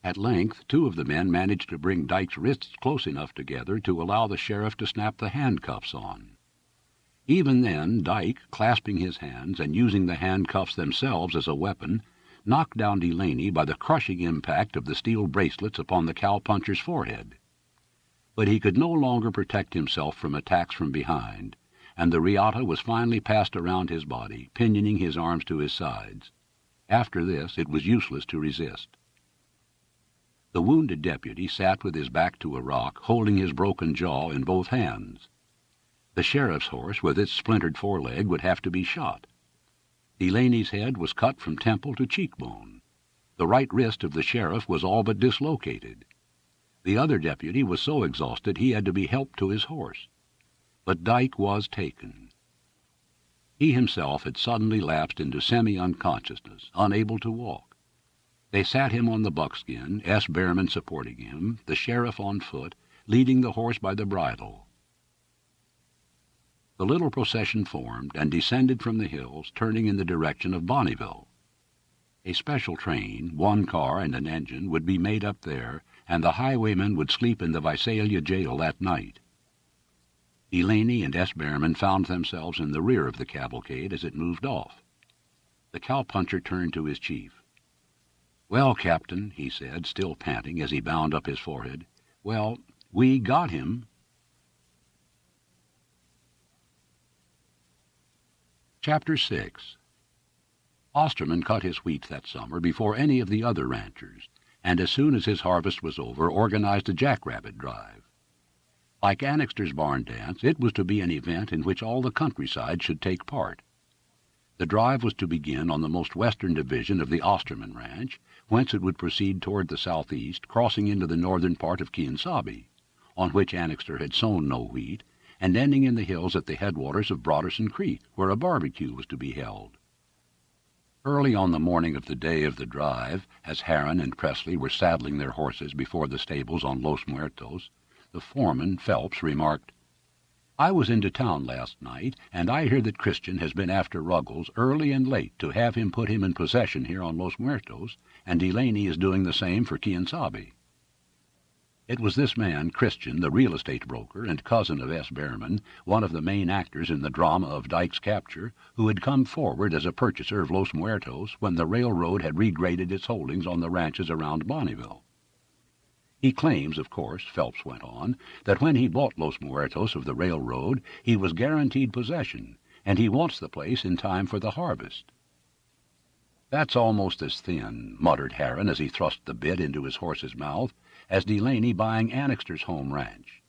At length, two of the men managed to bring Dyke's wrists close enough together to allow the sheriff to snap the handcuffs on. Even then, Dyke, clasping his hands and using the handcuffs themselves as a weapon, knocked down Delaney by the crushing impact of the steel bracelets upon the cowpuncher's forehead. But he could no longer protect himself from attacks from behind, and the riata was finally passed around his body, pinioning his arms to his sides. After this, it was useless to resist. The wounded deputy sat with his back to a rock, holding his broken jaw in both hands. The sheriff's horse, with its splintered foreleg, would have to be shot. Delaney's head was cut from temple to cheekbone. The right wrist of the sheriff was all but dislocated. The other deputy was so exhausted he had to be helped to his horse. But Dyke was taken. He himself had suddenly lapsed into semi-unconsciousness, unable to walk. They sat him on the buckskin, S. Behrman supporting him, the sheriff on foot, leading the horse by the bridle. The little procession formed and descended from the hills, turning in the direction of Bonneville. A special train, one car and an engine, would be made up there, and the highwaymen would sleep in the Visalia jail that night. Delaney and S. Behrman found themselves in the rear of the cavalcade as it moved off. The cowpuncher turned to his chief. "Well, Captain," he said, still panting as he bound up his forehead, "well, we got him." Chapter 6. Osterman cut his wheat that summer before any of the other ranchers, and as soon as his harvest was over, organized a jackrabbit drive. Like Annixter's barn dance, it was to be an event in which all the countryside should take part. The drive was to begin on the most western division of the Osterman ranch, whence it would proceed toward the southeast, crossing into the northern part of Quien-Sabe, on which Annixter had sown no wheat, and ending in the hills at the headwaters of Broderson Creek, where a barbecue was to be held. Early on the morning of the day of the drive, as Harron and Presley were saddling their horses before the stables on Los Muertos, the foreman, Phelps, remarked, "I was into town last night, and I hear that Christian has been after Ruggles early and late to have him put him in possession here on Los Muertos, and Delaney is doing the same for Quien-Sabe." It was this man, Christian, the real estate broker and cousin of S. Behrman, one of the main actors in the drama of Dyke's capture, who had come forward as a purchaser of Los Muertos when the railroad had regraded its holdings on the ranches around Bonneville. He claims, of course, Phelps went on, that when he bought Los Muertos of the railroad, he was guaranteed possession, and he wants the place in time for the harvest. "That's almost as thin," muttered Harron as he thrust the bit into his horse's mouth, "as Delaney buying Annixter's home ranch.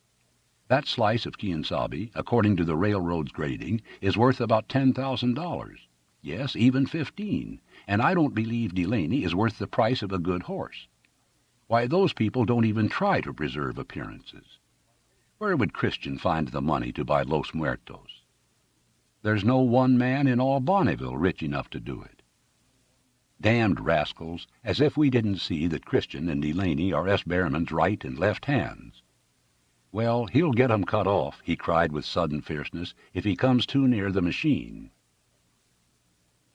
That slice of Quien-Sabe, according to the railroad's grading, is worth about $10,000. Yes, even 15, and I don't believe Delaney is worth the price of a good horse. Why, those people don't even try to preserve appearances. Where would Christian find the money to buy Los Muertos? There's no one man in all Bonneville rich enough to do it. Damned rascals, as if we didn't see that Christian and Delaney are S. Behrman's right and left hands. Well, he'll get 'em cut off," he cried with sudden fierceness, "if he comes too near the machine."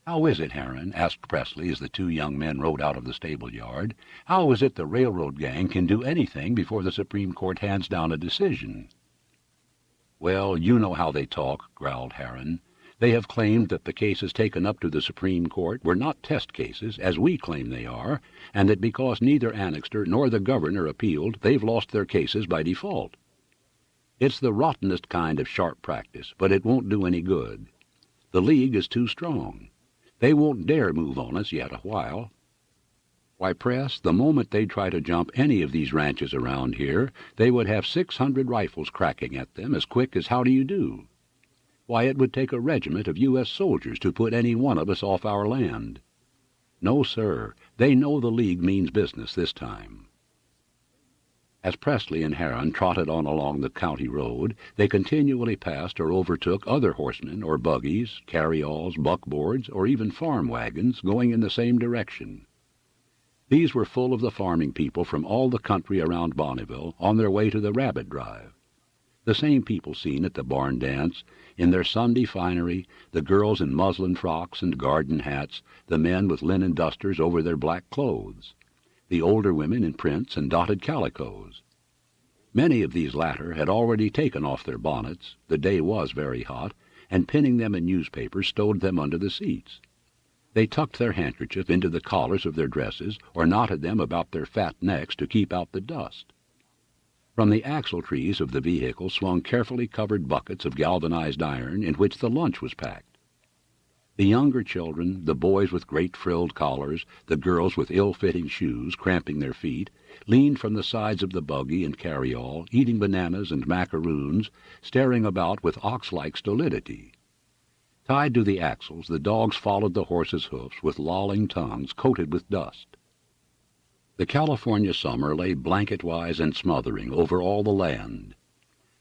"How is it, Harron," asked Presley as the two young men rode out of the stable yard, "how is it the railroad gang can do anything before the Supreme Court hands down a decision?" "Well, you know how they talk," growled Harron. "They have claimed that the cases taken up to the Supreme Court were not test cases, as we claim they are, and that because neither Annixter nor the governor appealed, they've lost their cases by default. It's the rottenest kind of sharp practice, but it won't do any good. The League is too strong. They won't dare move on us yet a while. Why, Press, the moment they try to jump any of these ranches around here, they would have 600 rifles cracking at them as quick as how do you do. Why, it would take a regiment of U.S. soldiers to put any one of us off our land. No, sir, they know the League means business this time." As Presley and Harron trotted on along the county road, they continually passed or overtook other horsemen or buggies, carryalls, buckboards, or even farm wagons going in the same direction. These were full of the farming people from all the country around Bonneville on their way to the rabbit drive. The same people seen at the barn dance, in their Sunday finery, the girls in muslin frocks and garden hats, the men with linen dusters over their black clothes. the older women in prints and dotted calicoes. Many of these latter had already taken off their bonnets, the day was very hot, and pinning them in newspapers stowed them under the seats. They tucked their handkerchief into the collars of their dresses or knotted them about their fat necks to keep out the dust. From the axle-trees of the vehicle swung carefully covered buckets of galvanized iron in which the lunch was packed. The younger children, the boys with great frilled collars, the girls with ill-fitting shoes cramping their feet, leaned from the sides of the buggy and carryall, eating bananas and macaroons, staring about with ox-like stolidity. Tied to the axles, the dogs followed the horses' hoofs with lolling tongues coated with dust. The California summer lay blanket-wise and smothering over all the land.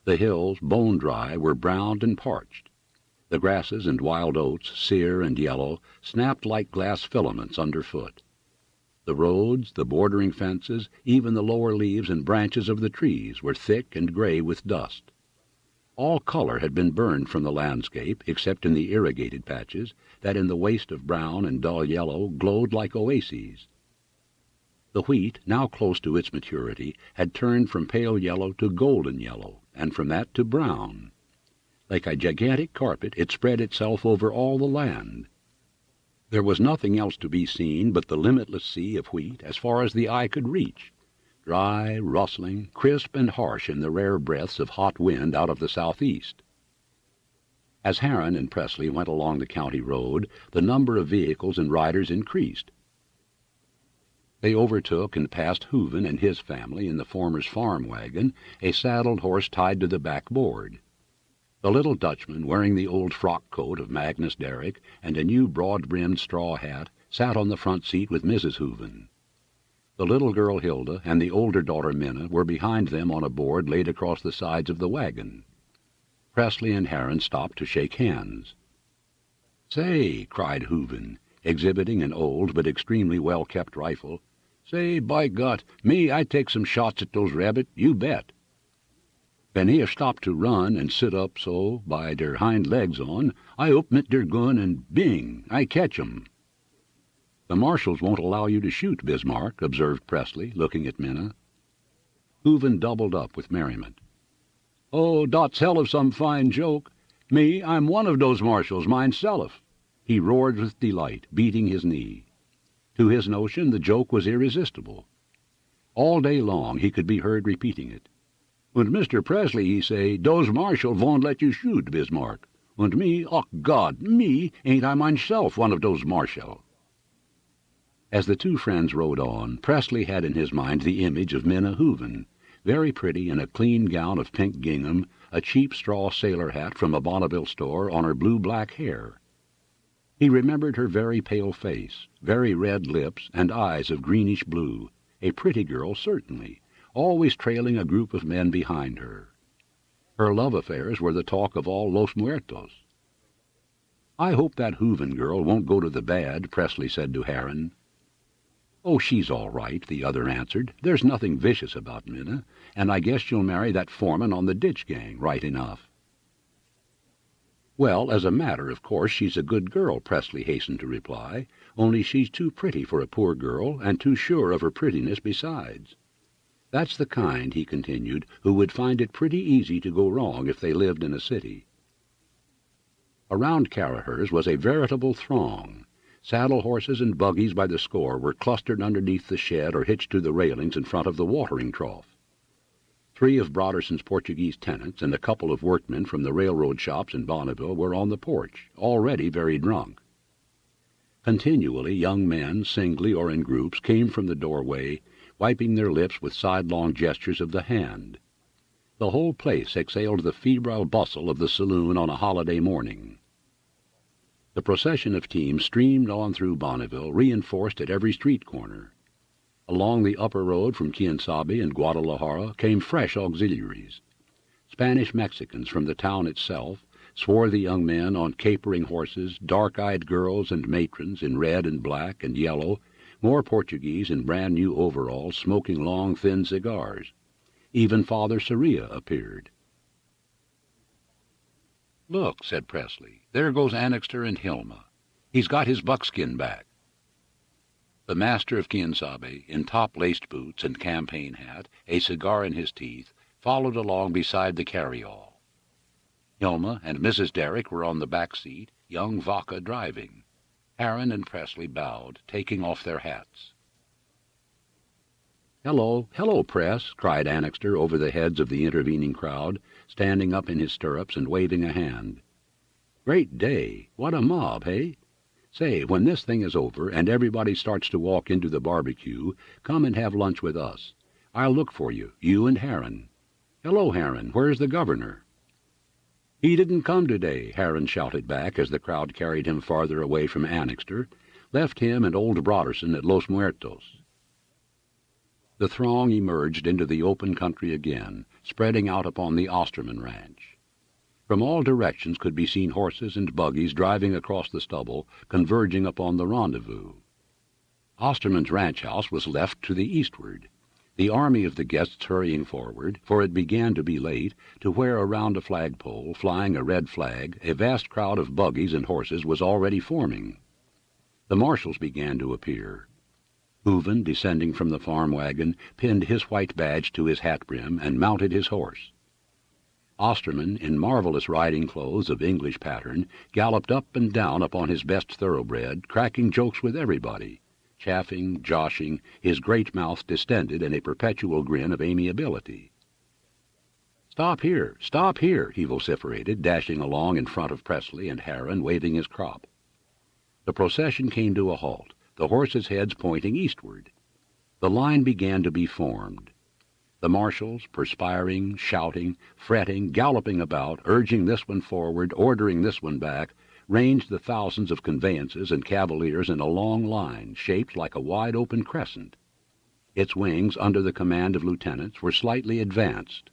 The hills, bone-dry, were browned and parched. The grasses and wild oats, sere and yellow, snapped like glass filaments underfoot. The roads, the bordering fences, even the lower leaves and branches of the trees were thick and gray with dust. All color had been burned from the landscape, except in the irrigated patches, that in the waste of brown and dull yellow glowed like oases. The wheat, now close to its maturity, had turned from pale yellow to golden yellow, and from that to brown. Like a gigantic carpet, it spread itself over all the land. There was nothing else to be seen but the limitless sea of wheat as far as the eye could reach, dry, rustling, crisp and harsh in the rare breaths of hot wind out of the southeast. As Harron and Presley went along the county road, the number of vehicles and riders increased. They overtook and passed Hooven and his family in the former's farm wagon, a saddled horse tied to the back board. The little Dutchman, wearing the old frock coat of Magnus Derrick and a new broad-brimmed straw hat, sat on the front seat with Mrs. Hooven. The little girl Hilda and the older daughter Minna were behind them on a board laid across the sides of the wagon. Presley and Harron stopped to shake hands. "Say," cried Hooven, exhibiting an old but extremely well-kept rifle, "say, by God, me, I take some shots at those rabbit, you bet." When he stopped to run and sit up so, by der hind legs on, I up mit der gun and bing, I catch 'em. "The marshals won't allow you to shoot, Bismarck," observed Presley, looking at Minna. Hooven doubled up with merriment. "Oh, dot's hell of some fine joke. Me, I'm one of those marshals, mineself." He roared with delight, beating his knee. To his notion, the joke was irresistible. All day long he could be heard repeating it. "Und Mr. Presley, he say, dose marshal won't let you shoot, Bismarck. Und me, och God, me, ain't I myself one of dose marshal?" As the two friends rode on, Presley had in his mind the image of Minna Hooven, very pretty in a clean gown of pink gingham, a cheap straw sailor hat from a Bonneville store on her blue-black hair. He remembered her very pale face, very red lips, and eyes of greenish blue, a pretty girl certainly, always trailing a group of men behind her. Her love affairs were the talk of all Los Muertos. "I hope that Hooven girl won't go to the bad," Presley said to Harron. "Oh, she's all right," the other answered. "There's nothing vicious about Minna, and I guess she'll marry that foreman on the ditch gang right enough." "Well, as a matter of course, she's a good girl," Presley hastened to reply, "only she's too pretty for a poor girl, and too sure of her prettiness besides. That's the kind," he continued, "who would find it pretty easy to go wrong if they lived in a city." Around Carahers was a veritable throng. Saddle horses and buggies by the score were clustered underneath the shed or hitched to the railings in front of the watering trough. 3 of Broderson's Portuguese tenants and a couple of workmen from the railroad shops in Bonneville were on the porch, already very drunk. Continually young men, singly or in groups, came from the doorway, wiping their lips with sidelong gestures of the hand. The whole place exhaled the febrile bustle of the saloon on a holiday morning. The procession of teams streamed on through Bonneville, reinforced at every street corner. Along the upper road from Quien-Sabe and Guadalajara came fresh auxiliaries. Spanish Mexicans from the town itself, swarthy young men on capering horses, dark-eyed girls and matrons in red and black and yellow, more Portuguese in brand-new overalls smoking long, thin cigars. Even Father Soria appeared. "Look," said Presley, "there goes Annixter and Hilma. He's got his buckskin back." The master of Quien-Sabe, in top-laced boots and campaign hat, a cigar in his teeth, followed along beside the carryall. Hilma and Mrs. Derrick were on the back seat, young Vaca driving. Aaron and Presley bowed, taking off their hats. "Hello, hello, Press," cried Annixter over the heads of the intervening crowd, standing up in his stirrups and waving a hand. "Great day. What a mob, hey? Say, when this thing is over and everybody starts to walk into the barbecue, come and have lunch with us. I'll look for you, you and Harron. Hello, Harron, where's the governor?" "He didn't come today," Harron shouted back as the crowd carried him farther away from Annixter, left him and old Broderson at Los Muertos. The throng emerged into the open country again, spreading out upon the Osterman ranch. From all directions could be seen horses and buggies driving across the stubble, converging upon the rendezvous. Osterman's ranch house was left to the eastward, the army of the guests hurrying forward, for it began to be late, to where around a flagpole, flying a red flag, a vast crowd of buggies and horses was already forming. The marshals began to appear. Hooven, descending from the farm wagon, pinned his white badge to his hat brim and mounted his horse. Osterman, in marvelous riding clothes of English pattern, galloped up and down upon his best thoroughbred, cracking jokes with everybody, chaffing, joshing, his great mouth distended in a perpetual grin of amiability. Stop here, he vociferated, dashing along in front of Presley and Harron, waving his crop. The procession came to a halt, the horses' heads pointing eastward. The line began to be formed. The marshals, perspiring, shouting, fretting, galloping about, urging this one forward, ordering this one back, ranged the thousands of conveyances and cavaliers in a long line, shaped like a wide-open crescent. Its wings, under the command of lieutenants, were slightly advanced.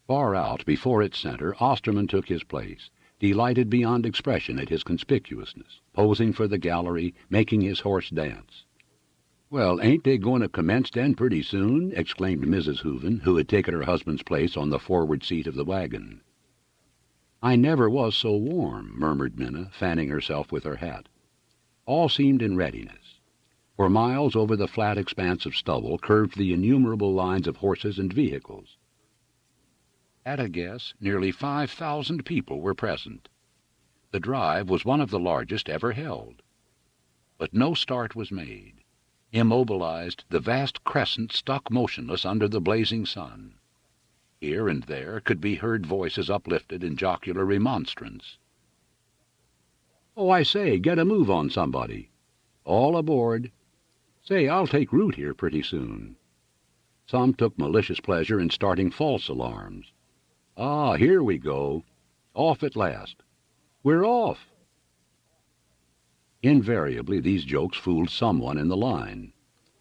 Far out, before its center, Osterman took his place, delighted beyond expression at his conspicuousness, posing for the gallery, making his horse dance. "Well, ain't they going to commence then pretty soon?" exclaimed Mrs. Hooven, who had taken her husband's place on the forward seat of the wagon. "I never was so warm," murmured Minna, fanning herself with her hat. All seemed in readiness. For miles over the flat expanse of stubble curved the innumerable lines of horses and vehicles. At a guess, nearly 5,000 people were present. The drive was one of the largest ever held. But no start was made. Immobilized, the vast crescent stuck motionless under the blazing sun. Here and there could be heard voices uplifted in jocular remonstrance. "Oh, I say, get a move on somebody." "All aboard." "Say, I'll take root here pretty soon." Some took malicious pleasure in starting false alarms. "Ah, here we go. Off at last." "We're off." Invariably these jokes fooled someone in the line.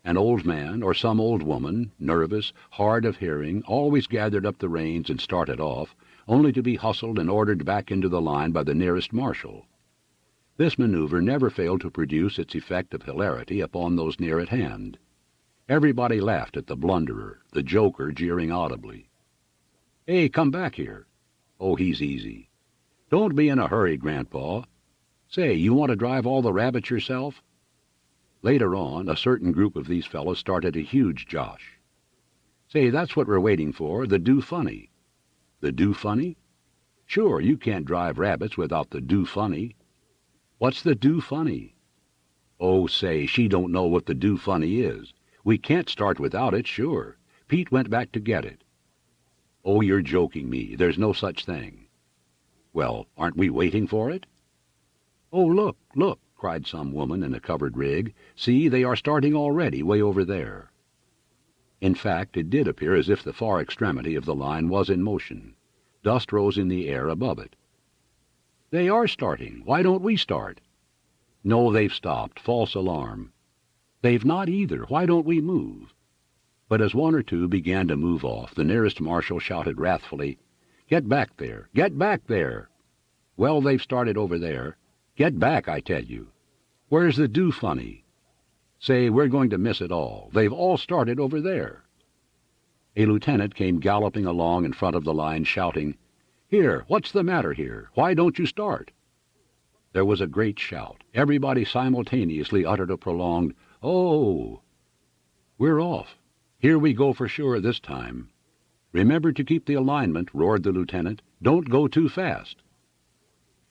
An old man or some old woman, nervous, hard of hearing, always gathered up the reins and started off, only to be hustled and ordered back into the line by the nearest marshal. This maneuver never failed to produce its effect of hilarity upon those near at hand. Everybody laughed at the blunderer, the joker jeering audibly. "Hey, come back here." "Oh, he's easy." "Don't be in a hurry, Grandpa." "Say, you want to drive all the rabbits yourself?" Later on, a certain group of these fellows started a huge josh. "Say, that's what we're waiting for, the do funny." "The do funny?" "Sure, you can't drive rabbits without the do funny." "What's the do funny?" "Oh, say, she don't know what the do funny is. We can't start without it, sure. Pete went back to get it." "Oh, you're joking me. There's no such thing." "Well, aren't we waiting for it?" "Oh, look, look," cried some woman in a covered rig. "See, they are starting already, way over there." In fact, it did appear as if the far extremity of the line was in motion. Dust rose in the air above it. "They are starting. Why don't we start?" "No, they've stopped. False alarm." "They've not either. Why don't we move?" But as one or two began to move off, the nearest marshal shouted wrathfully, "Get back there! Get back there!" "Well, they've started over there." "Get back, I tell you." "Where's the do funny?" "Say, we're going to miss it all. They've all started over there." A lieutenant came galloping along in front of the line, shouting, "Here, what's the matter here? Why don't you start?" There was a great shout. Everybody simultaneously uttered a prolonged, Oh, we're off. Here we go for sure this time. Remember to keep the alignment, roared the lieutenant. Don't go too fast.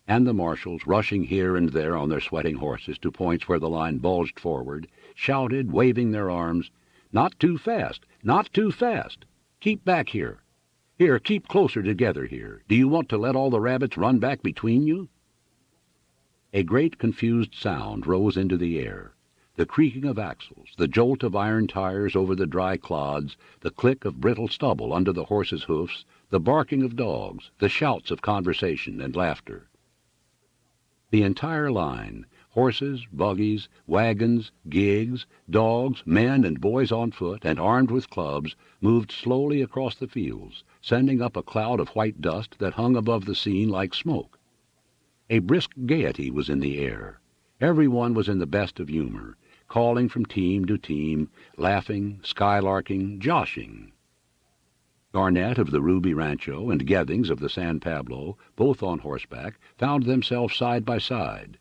And the marshals, rushing here and there on their sweating horses to points where the line bulged forward, shouted, waving their arms, "Not too fast! Not too fast! Keep back here! Here, keep closer together here! Do you want to let all the rabbits run back between you?" A great confused sound rose into the air. The creaking of axles, the jolt of iron tires over the dry clods, the click of brittle stubble under the horses' hoofs, the barking of dogs, the shouts of conversation and laughter. The entire line, horses, buggies, wagons, gigs, dogs, men and boys on foot and armed with clubs, moved slowly across the fields, sending up a cloud of white dust that hung above the scene like smoke. A brisk gaiety was in the air. Everyone was in the best of humor, calling from team to team, laughing, skylarking, joshing. Garnett of the Ruby Rancho and Gethings of the San Pablo, both on horseback, found themselves side by side.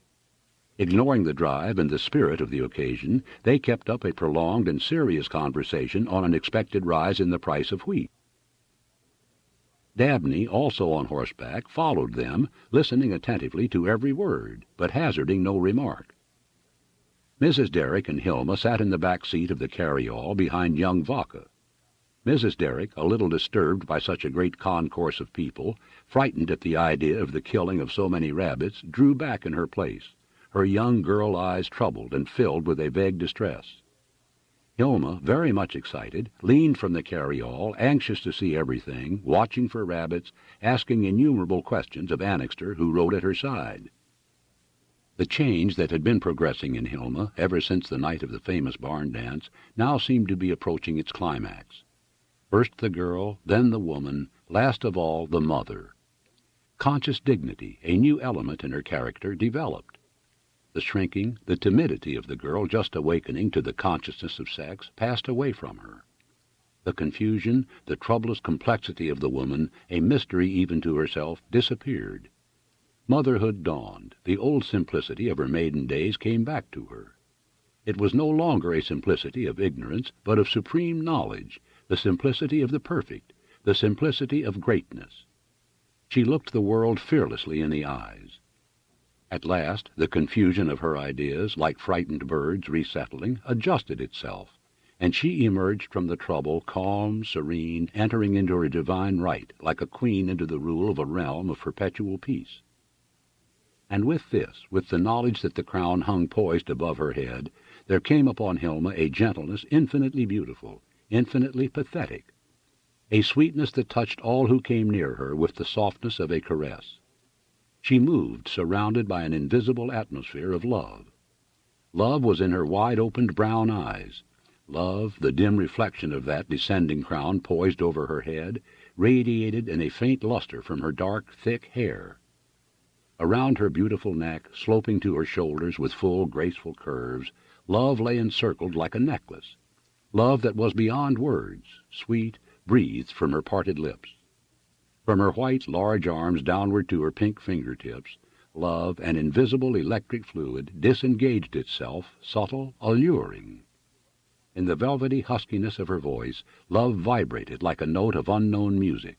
Ignoring the drive and the spirit of the occasion, they kept up a prolonged and serious conversation on an expected rise in the price of wheat. Dabney, also on horseback, followed them, listening attentively to every word, but hazarding no remark. Mrs. Derrick and Hilma sat in the back seat of the carryall behind young Vaca. Mrs. Derrick, a little disturbed by such a great concourse of people, frightened at the idea of the killing of so many rabbits, drew back in her place, her young girl eyes troubled and filled with a vague distress. Hilma, very much excited, leaned from the carryall, anxious to see everything, watching for rabbits, asking innumerable questions of Annixter, who rode at her side. The change that had been progressing in Hilma ever since the night of the famous barn dance now seemed to be approaching its climax. First the girl, then the woman, last of all the mother. Conscious dignity, a new element in her character, developed. The shrinking, the timidity of the girl just awakening to the consciousness of sex passed away from her. The confusion, the troublous complexity of the woman, a mystery even to herself, disappeared. Motherhood dawned. The old simplicity of her maiden days came back to her. It was no longer a simplicity of ignorance, but of supreme knowledge, the simplicity of the perfect, the simplicity of greatness. She looked the world fearlessly in the eyes. At last, the confusion of her ideas, like frightened birds resettling, adjusted itself, and she emerged from the trouble calm, serene, entering into her divine right, like a queen into the rule of a realm of perpetual peace. And with this, with the knowledge that the crown hung poised above her head, there came upon Hilma a gentleness infinitely beautiful, infinitely pathetic, a sweetness that touched all who came near her with the softness of a caress. She moved, surrounded by an invisible atmosphere of love. Love was in her wide-opened brown eyes. Love, the dim reflection of that descending crown poised over her head, radiated in a faint luster from her dark, thick hair. Around her beautiful neck, sloping to her shoulders with full, graceful curves, love lay encircled like a necklace. Love that was beyond words, sweet, breathed from her parted lips. From her white, large arms downward to her pink fingertips, love, an invisible electric fluid, disengaged itself, subtle, alluring. In the velvety huskiness of her voice, love vibrated like a note of unknown music.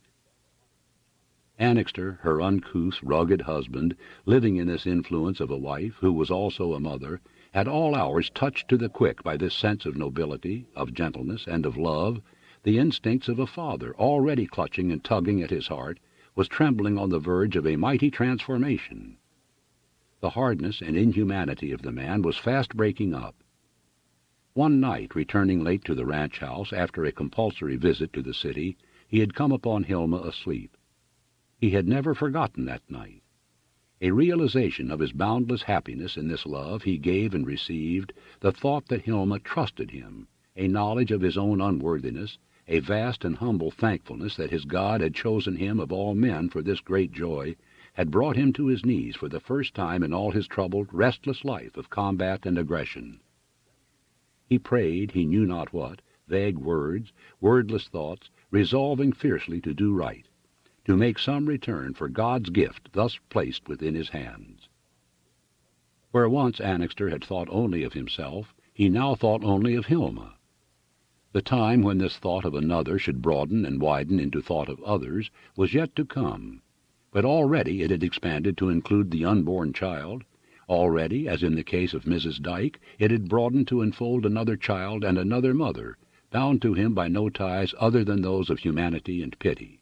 Annixter, her uncouth, rugged husband, living in this influence of a wife who was also a mother, at all hours touched to the quick by this sense of nobility, of gentleness, and of love, the instincts of a father, already clutching and tugging at his heart, was trembling on the verge of a mighty transformation. The hardness and inhumanity of the man was fast breaking up. One night, returning late to the ranch house after a compulsory visit to the city, he had come upon Hilma asleep. He had never forgotten that night. A realization of his boundless happiness in this love he gave and received, the thought that Hilma trusted him, a knowledge of his own unworthiness, a vast and humble thankfulness that his God had chosen him of all men for this great joy, had brought him to his knees for the first time in all his troubled, restless life of combat and aggression. He prayed he knew not what, vague words, wordless thoughts, resolving fiercely to do right, to make some return for God's gift thus placed within his hands. Where once Annixter had thought only of himself, he now thought only of Hilma. The time when this thought of another should broaden and widen into thought of others was yet to come, but already it had expanded to include the unborn child. Already, as in the case of Mrs. Dyke, it had broadened to enfold another child and another mother, bound to him by no ties other than those of humanity and pity.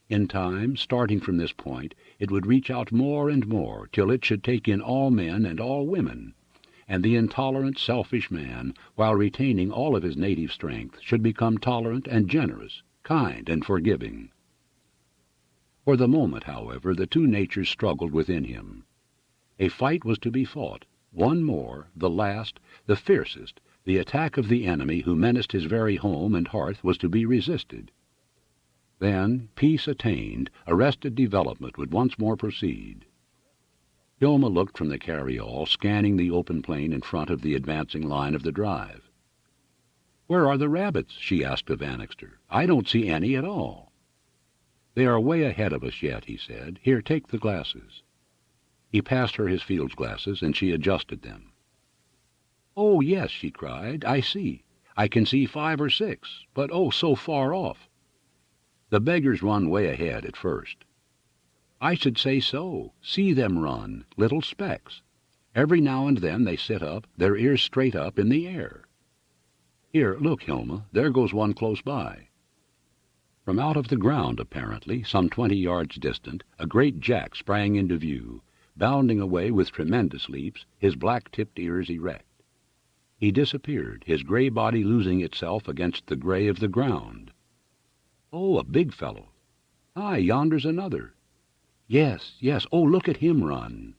In time, starting from this point, it would reach out more and more, till it should take in all men and all women, and the intolerant, selfish man, while retaining all of his native strength, should become tolerant and generous, kind and forgiving. For the moment, however, the two natures struggled within him. A fight was to be fought, one more, the last, the fiercest. The attack of the enemy who menaced his very home and hearth was to be resisted. Then, peace attained, arrested development would once more proceed. Hilma looked from the carryall, scanning the open plain in front of the advancing line of the drive. "Where are the rabbits?" she asked of Annixter. "I don't see any at all." "They are way ahead of us yet," he said. "Here, take the glasses." He passed her his field glasses, and she adjusted them. "Oh, yes," she cried, "I see. I can see 5 or 6, but oh, so far off." "The beggars run way ahead at first." "I should say so. See them run, little specks. Every now and then they sit up, their ears straight up in the air. Here, look, Hilma, there goes one close by." From out of the ground, apparently, some 20 yards distant, a great jack sprang into view, bounding away with tremendous leaps, his black-tipped ears erect. He disappeared, his gray body losing itself against the gray of the ground. "Oh, a big fellow. Hi, yonder's another. Yes, yes, oh, look at him run."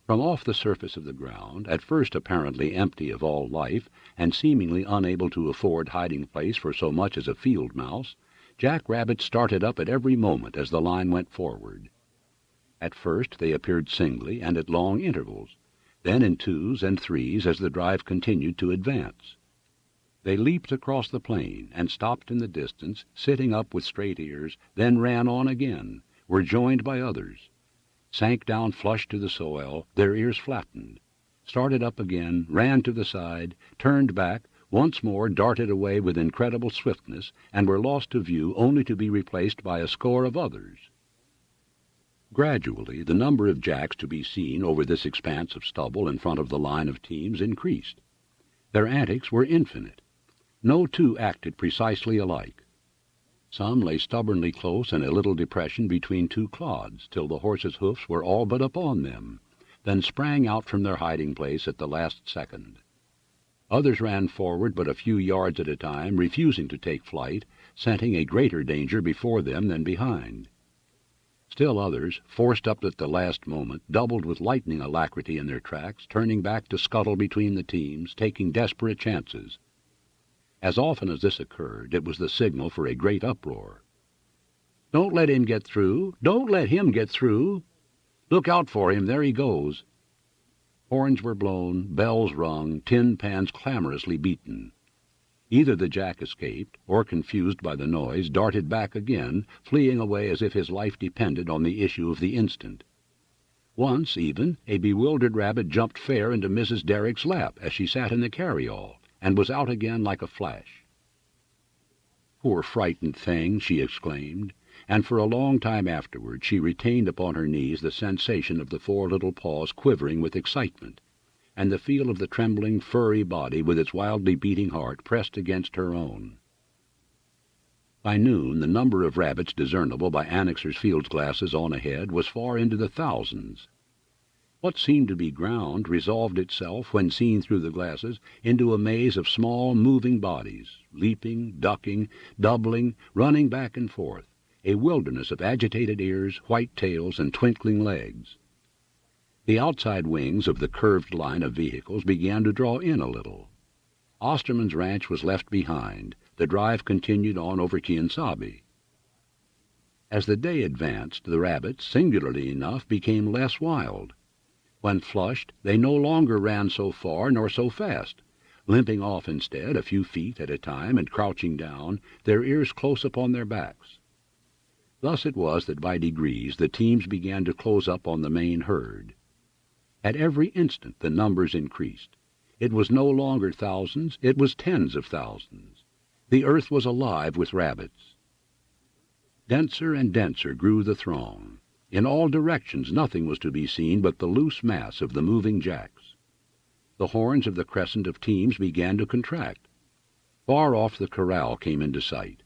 From off the surface of the ground, at first apparently empty of all life, and seemingly unable to afford hiding place for so much as a field mouse, jack-rabbits started up at every moment as the line went forward. At first they appeared singly and at long intervals, then in 2s and 3s as the drive continued to advance. They leaped across the plain and stopped in the distance, sitting up with straight ears, then ran on again, were joined by others, sank down flush to the soil, their ears flattened, started up again, ran to the side, turned back, once more darted away with incredible swiftness, and were lost to view only to be replaced by a score of others. Gradually, the number of jacks to be seen over this expanse of stubble in front of the line of teams increased. Their antics were infinite. No two acted precisely alike. Some lay stubbornly close in a little depression between 2 clods, till the horses' hoofs were all but upon them, then sprang out from their hiding place at the last second. Others ran forward but a few yards at a time, refusing to take flight, scenting a greater danger before them than behind. Still others, forced up at the last moment, doubled with lightning alacrity in their tracks, turning back to scuttle between the teams, taking desperate chances. As often as this occurred, it was the signal for a great uproar. "Don't let him get through! Don't let him get through! Look out for him, there he goes!" Horns were blown, bells rung, tin pans clamorously beaten. Either the jack escaped, or, confused by the noise, darted back again, fleeing away as if his life depended on the issue of the instant. Once, even, a bewildered rabbit jumped fair into Mrs. Derrick's lap as she sat in the carryall, and was out again like a flash. "Poor frightened thing!" she exclaimed, and for a long time afterward she retained upon her knees the sensation of the 4 little paws quivering with excitement, and the feel of the trembling, furry body with its wildly beating heart pressed against her own. By noon the number of rabbits discernible by Annixter's field glasses on ahead was far into the thousands. What seemed to be ground resolved itself, when seen through the glasses, into a maze of small moving bodies, leaping, ducking, doubling, running back and forth, a wilderness of agitated ears, white tails, and twinkling legs. The outside wings of the curved line of vehicles began to draw in a little. Osterman's ranch was left behind. The drive continued on over Quien-Sabe. As the day advanced, the rabbits, singularly enough, became less wild. When flushed, they no longer ran so far nor so fast, limping off instead a few feet at a time and crouching down, their ears close upon their backs. Thus it was that by degrees the teams began to close up on the main herd. At every instant the numbers increased. It was no longer thousands, it was tens of thousands. The earth was alive with rabbits. Denser and denser grew the throng. In all directions nothing was to be seen but the loose mass of the moving jacks. The horns of the crescent of teams began to contract. Far off the corral came into sight.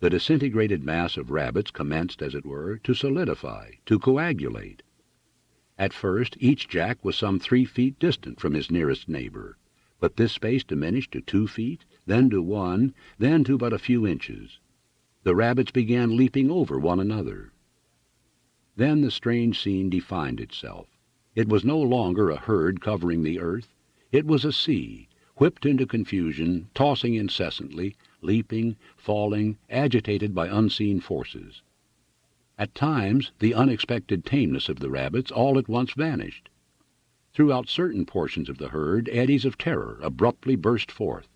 The disintegrated mass of rabbits commenced, as it were, to solidify, to coagulate. At first each jack was some 3 feet distant from his nearest neighbor, but this space diminished to 2 feet, then to 1, then to but a few inches. The rabbits began leaping over one another. Then the strange scene defined itself. It was no longer a herd covering the earth. It was a sea, whipped into confusion, tossing incessantly, leaping, falling, agitated by unseen forces. At times the unexpected tameness of the rabbits all at once vanished. Throughout certain portions of the herd eddies of terror abruptly burst forth.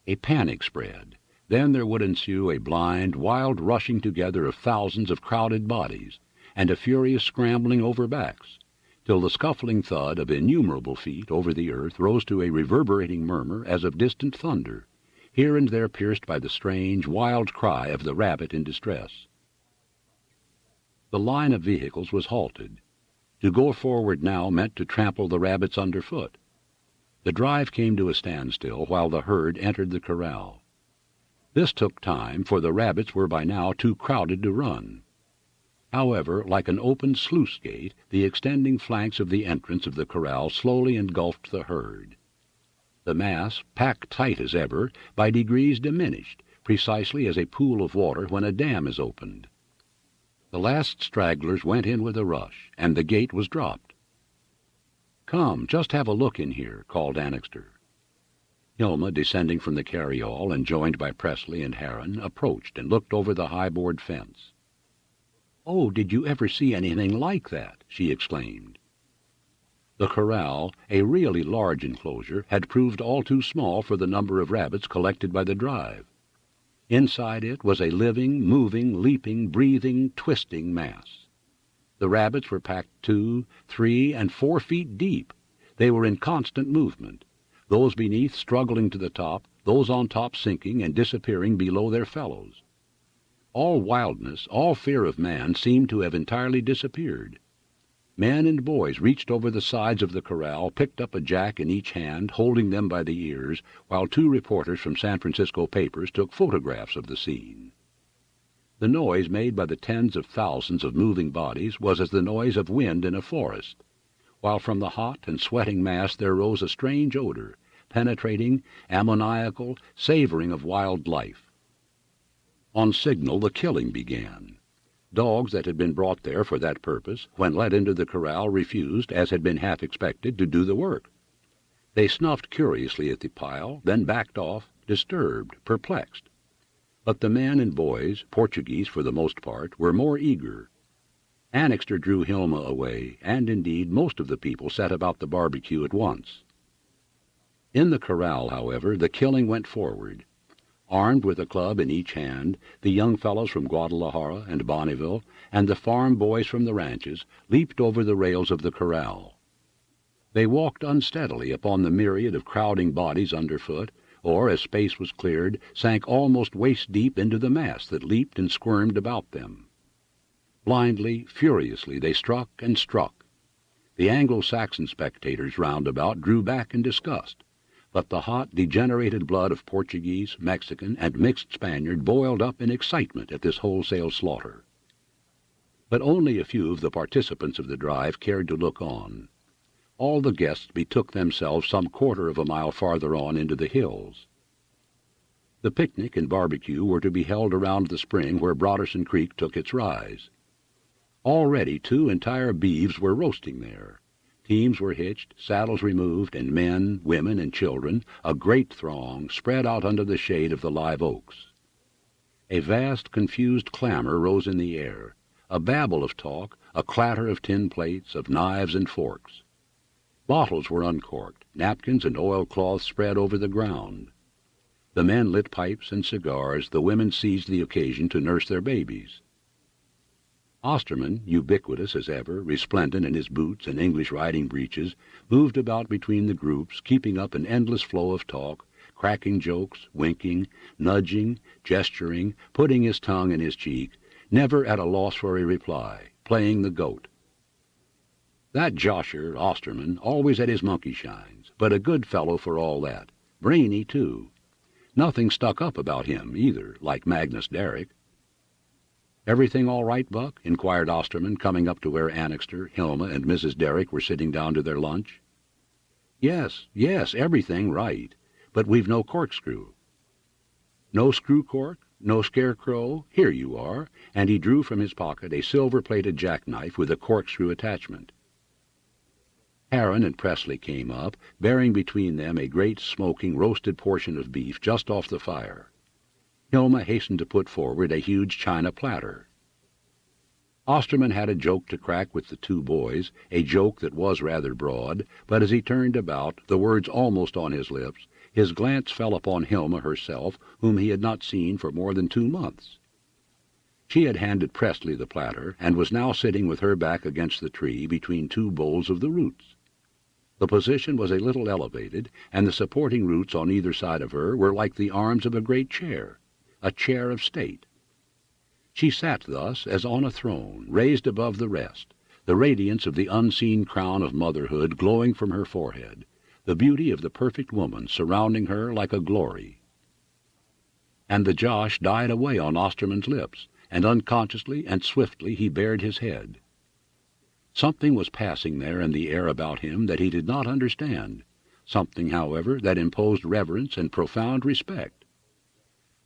A panic spread. Then there would ensue a blind, wild rushing together of thousands of crowded bodies, and a furious scrambling over backs, till the scuffling thud of innumerable feet over the earth rose to a reverberating murmur as of distant thunder, here and there pierced by the strange, wild cry of the rabbit in distress. The line of vehicles was halted. To go forward now meant to trample the rabbits underfoot. The drive came to a standstill while the herd entered the corral. This took time, for the rabbits were by now too crowded to run. However, like an open sluice gate, the extending flanks of the entrance of the corral slowly engulfed the herd. The mass, packed tight as ever, by degrees diminished, precisely as a pool of water when a dam is opened. The last stragglers went in with a rush, and the gate was dropped. "Come, just have a look in here," called Annixter. Hilma, descending from the carryall and joined by Presley and Harron, approached and looked over the high-board fence. "Oh, did you ever see anything like that?" she exclaimed. The corral, a really large enclosure, had proved all too small for the number of rabbits collected by the drive. Inside it was a living, moving, leaping, breathing, twisting mass. The rabbits were packed 2, 3, and 4 feet deep. They were in constant movement, those beneath struggling to the top, those on top sinking and disappearing below their fellows. All wildness, all fear of man seemed to have entirely disappeared. Men and boys reached over the sides of the corral, picked up a jack in each hand, holding them by the ears, while 2 reporters from San Francisco papers took photographs of the scene. The noise made by the tens of thousands of moving bodies was as the noise of wind in a forest, while from the hot and sweating mass there rose a strange odor, penetrating, ammoniacal, savoring of wild life. On signal the killing began. Dogs that had been brought there for that purpose, when let into the corral, refused, as had been half expected, to do the work. They snuffed curiously at the pile, then backed off, disturbed, perplexed. But the men and boys, Portuguese for the most part, were more eager. Annixter drew Hilma away, and indeed most of the people set about the barbecue at once. In the corral, however, the killing went forward. Armed with a club in each hand, the young fellows from Guadalajara and Bonneville, and the farm boys from the ranches, leaped over the rails of the corral. They walked unsteadily upon the myriad of crowding bodies underfoot, or, as space was cleared, sank almost waist-deep into the mass that leaped and squirmed about them. Blindly, furiously, they struck and struck. The Anglo-Saxon spectators round about drew back in disgust, but the hot, degenerated blood of Portuguese, Mexican, and mixed Spaniard boiled up in excitement at this wholesale slaughter. But only a few of the participants of the drive cared to look on. All the guests betook themselves some quarter of a mile farther on into the hills. The picnic and barbecue were to be held around the spring where Broderson Creek took its rise. Already 2 entire beeves were roasting there. Teams were hitched, saddles removed, and men, women, and children, a great throng, spread out under the shade of the live oaks. A vast, confused clamor rose in the air, a babble of talk, a clatter of tin plates, of knives and forks. Bottles were uncorked, napkins and oilcloths spread over the ground. The men lit pipes and cigars, the women seized the occasion to nurse their babies. Osterman, ubiquitous as ever, resplendent in his boots and English riding breeches, moved about between the groups, keeping up an endless flow of talk, cracking jokes, winking, nudging, gesturing, putting his tongue in his cheek, never at a loss for a reply, playing the goat. That josher, Osterman, always at his monkey shines, but a good fellow for all that. Brainy, too. Nothing stuck up about him, either, like Magnus Derrick. "Everything all right, Buck?" inquired Osterman, coming up to where Annixter, Hilma, and Mrs. Derrick were sitting down to their lunch. Yes, everything right, but we've no corkscrew." "No screw cork? No scarecrow? Here you are," and he drew from his pocket a silver-plated jackknife with a corkscrew attachment. Harron and Presley came up, bearing between them a great smoking roasted portion of beef just off the fire. Hilma hastened to put forward a huge china platter. Osterman had a joke to crack with the two boys, a joke that was rather broad, but as he turned about, the words almost on his lips, his glance fell upon Hilma herself, whom he had not seen for more than 2 months. She had handed Presley the platter, and was now sitting with her back against the tree between 2 bowls of the roots. The position was a little elevated, and the supporting roots on either side of her were like the arms of a great chair, a chair of state. She sat thus as on a throne, raised above the rest, the radiance of the unseen crown of motherhood glowing from her forehead, the beauty of the perfect woman surrounding her like a glory. And the josh died away on Osterman's lips, and unconsciously and swiftly he bared his head. Something was passing there in the air about him that he did not understand, something, however, that imposed reverence and profound respect.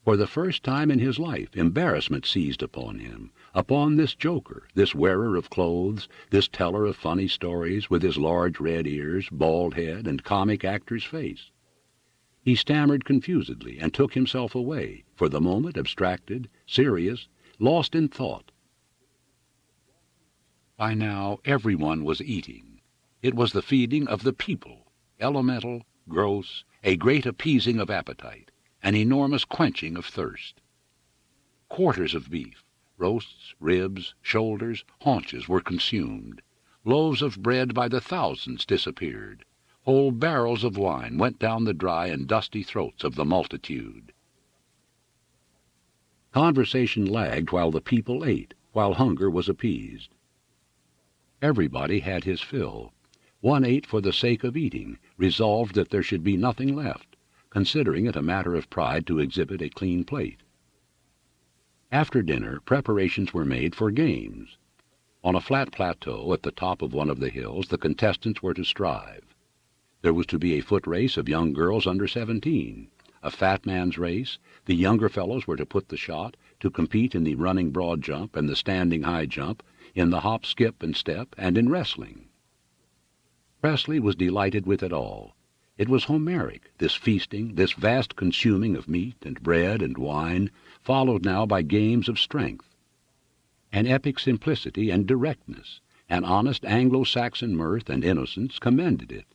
For the first time in his life, embarrassment seized upon him, upon this joker, this wearer of clothes, this teller of funny stories, with his large red ears, bald head, and comic actor's face. He stammered confusedly and took himself away, for the moment abstracted, serious, lost in thought. By now everyone was eating. It was the feeding of the people, elemental, gross, a great appeasing of appetite, an enormous quenching of thirst. Quarters of beef, roasts, ribs, shoulders, haunches were consumed. Loaves of bread by the thousands disappeared. Whole barrels of wine went down the dry and dusty throats of the multitude. Conversation lagged while the people ate, while hunger was appeased. Everybody had his fill. One ate for the sake of eating, resolved that there should be nothing left, considering it a matter of pride to exhibit a clean plate. After dinner, preparations were made for games. On a flat plateau at the top of one of the hills, the contestants were to strive. There was to be a foot race of young girls under 17, a fat man's race. The younger fellows were to put the shot, to compete in the running broad jump and the standing high jump, in the hop, skip, and step, and in wrestling. Presley was delighted with it all. It was Homeric, this feasting, this vast consuming of meat and bread and wine, followed now by games of strength. An epic simplicity and directness, an honest Anglo-Saxon mirth and innocence commended it.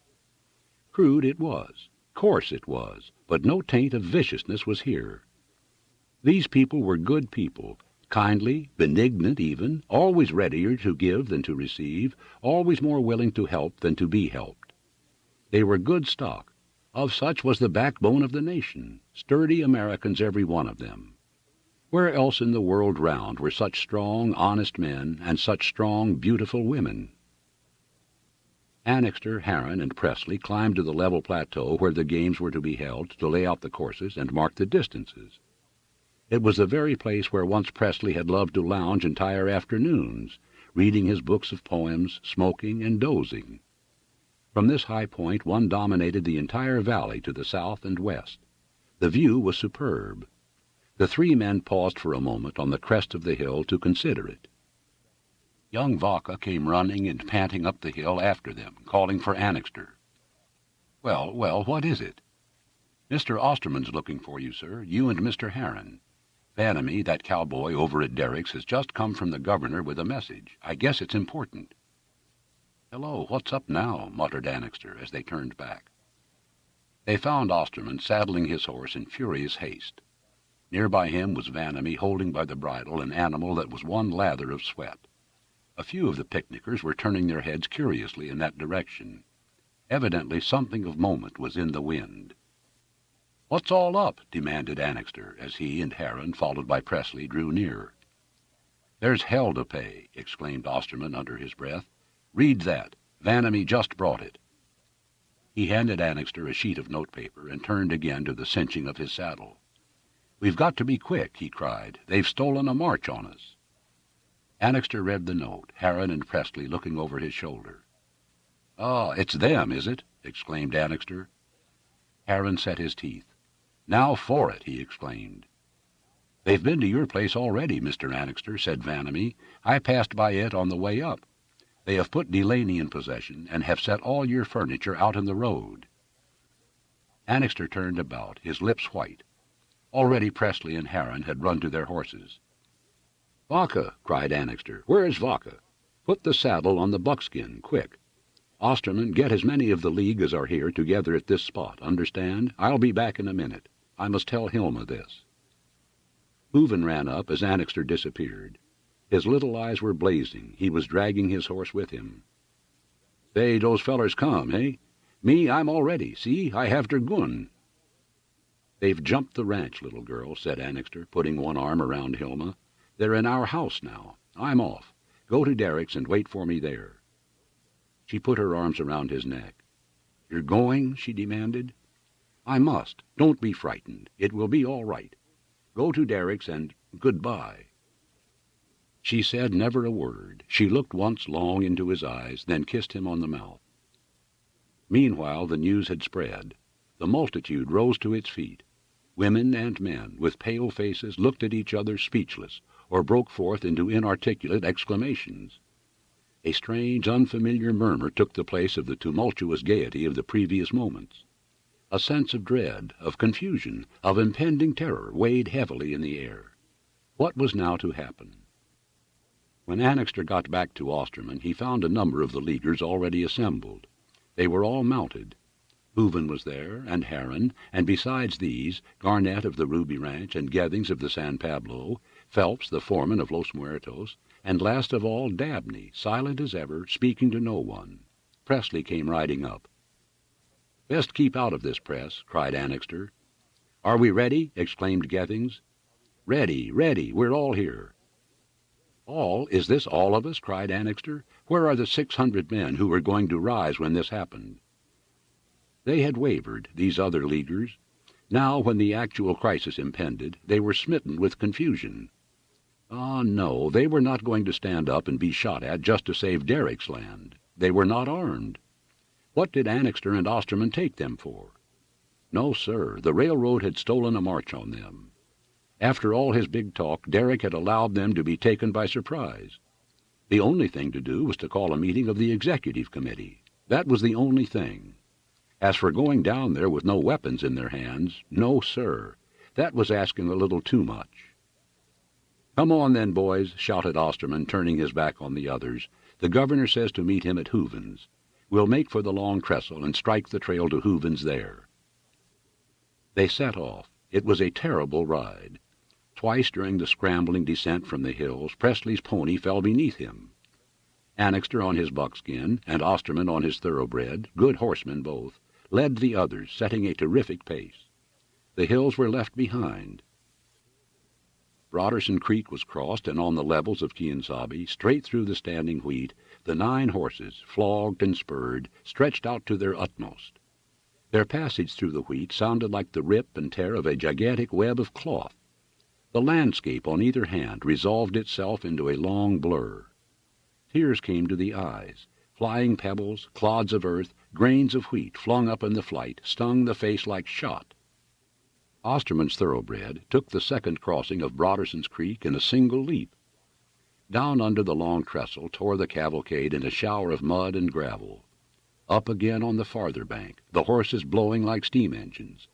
Crude it was, coarse it was, but no taint of viciousness was here. These people were good people, kindly, benignant even, always readier to give than to receive, always more willing to help than to be helped. They were good stock. Of such was the backbone of the nation, sturdy Americans every one of them. Where else in the world round were such strong, honest men and such strong, beautiful women? Annixter, Harron, and Presley climbed to the level plateau where the games were to be held to lay out the courses and mark the distances. It was the very place where once Presley had loved to lounge entire afternoons, reading his books of poems, smoking, and dozing. From this high point one dominated the entire valley to the south and west. The view was superb. The 3 men paused for a moment on the crest of the hill to consider it. Young Vaca came running and panting up the hill after them, calling for Annixter. Well, what is it?" "Mr. Osterman's looking for you, sir, you and Mr. Harron. Vanamy, that cowboy over at Derrick's, has just come from the governor with a message. I guess it's important." "Hello, what's up now?" muttered Annixter as they turned back. They found Osterman saddling his horse in furious haste. Near by him was Vanamy, holding by the bridle an animal that was one lather of sweat. A few of the picnickers were turning their heads curiously in that direction. Evidently something of moment was in the wind. "What's all up?" demanded Annixter, as he and Heron, followed by Presley, drew near. "There's hell to pay," exclaimed Osterman under his breath. "Read that. Vanamy just brought it." He handed Annixter a sheet of notepaper and turned again to the cinching of his saddle. "We've got to be quick," he cried. "They've stolen a march on us." Annixter read the note, Heron and Presley looking over his shoulder. "Ah, it's them, is it?" exclaimed Annixter. Heron set his teeth. "Now for it," he exclaimed. "They've been to your place already, Mr. Annixter," said Vanamy. "I passed by it on the way up. They have put Delaney in possession, and have set all your furniture out in the road." Annixter turned about, his lips white. Already Presley and Heron had run to their horses. "Vaca!" cried Annixter. "Where is Vaca? Put the saddle on the buckskin, quick. Osterman, get as many of the League as are here together at this spot, understand? I'll be back in a minute. I must tell Hilma this." Hooven ran up as Annixter disappeared. His little eyes were blazing. He was dragging his horse with him. "Say, those fellers come, eh? Me, I'm all ready. See, I have der gun." "They've jumped the ranch, little girl," said Annixter, putting one arm around Hilma. "They're in our house now. I'm off. Go to Derrick's and wait for me there." She put her arms around his neck. "You're going?" she demanded. "I must. Don't be frightened. It will be all right. Go to Derrick's and goodbye." She said never a word. She looked once long into his eyes, then kissed him on the mouth. Meanwhile the news had spread. The multitude rose to its feet. Women and men, with pale faces, looked at each other speechless, or broke forth into inarticulate exclamations. A strange, unfamiliar murmur took the place of the tumultuous gaiety of the previous moments. A sense of dread, of confusion, of impending terror weighed heavily in the air. What was now to happen? When Annixter got back to Osterman, he found a number of the Leaguers already assembled. They were all mounted. Hooven was there, and Heron, and besides these, Garnett of the Ruby Ranch, and Gethings of the San Pablo, Phelps, the foreman of Los Muertos, and last of all Dabney, silent as ever, speaking to no one. Presley came riding up. "Best keep out of this, Press," cried Annixter. "Are we ready?" exclaimed Gethings. "Ready, ready. We're all here." "All? Is this all of us?" cried Annixter. "Where are the 600 men who were going to rise when this happened?" They had wavered, these other Leaguers. Now, when the actual crisis impended, they were smitten with confusion. Ah, no, they were not going to stand up and be shot at just to save Derrick's land. They were not armed. What did Annixter and Osterman take them for? No, sir, the railroad had stolen a march on them. After all his big talk, Derrick had allowed them to be taken by surprise. The only thing to do was to call a meeting of the executive committee. That was the only thing. As for going down there with no weapons in their hands, no, sir, that was asking a little too much. "Come on, then, boys," shouted Osterman, turning his back on the others. "The governor says to meet him at Hooven's. We'll make for the Long Trestle and strike the trail to Hooven's there." They set off. It was a terrible ride. Twice during the scrambling descent from the hills, Presley's pony fell beneath him. Annixter on his buckskin, and Osterman on his thoroughbred, good horsemen both, led the others, setting a terrific pace. The hills were left behind. Broderson Creek was crossed, and on the levels of Quien-Sabe, straight through the standing wheat, the 9 horses, flogged and spurred, stretched out to their utmost. Their passage through the wheat sounded like the rip and tear of a gigantic web of cloth. The landscape on either hand resolved itself into a long blur. Tears came to the eyes. Flying pebbles, clods of earth, grains of wheat flung up in the flight stung the face like shot. Osterman's thoroughbred took the second crossing of Broderson's Creek in a single leap. Down under the Long Trestle tore the cavalcade in a shower of mud and gravel. Up again on the farther bank, the horses blowing like steam engines.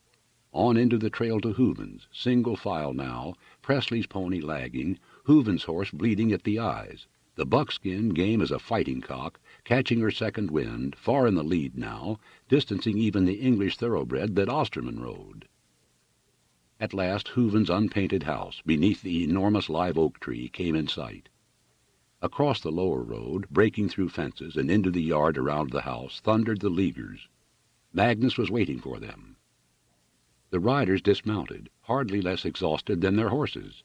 On into the trail to Hooven's, single file now, Presley's pony lagging, Hooven's horse bleeding at the eyes, the buckskin game as a fighting cock, catching her second wind, far in the lead now, distancing even the English thoroughbred that Osterman rode. At last Hooven's unpainted house, beneath the enormous live oak tree, came in sight. Across the lower road, breaking through fences and into the yard around the house, thundered the Leaguers. Magnus was waiting for them. The riders dismounted, hardly less exhausted than their horses.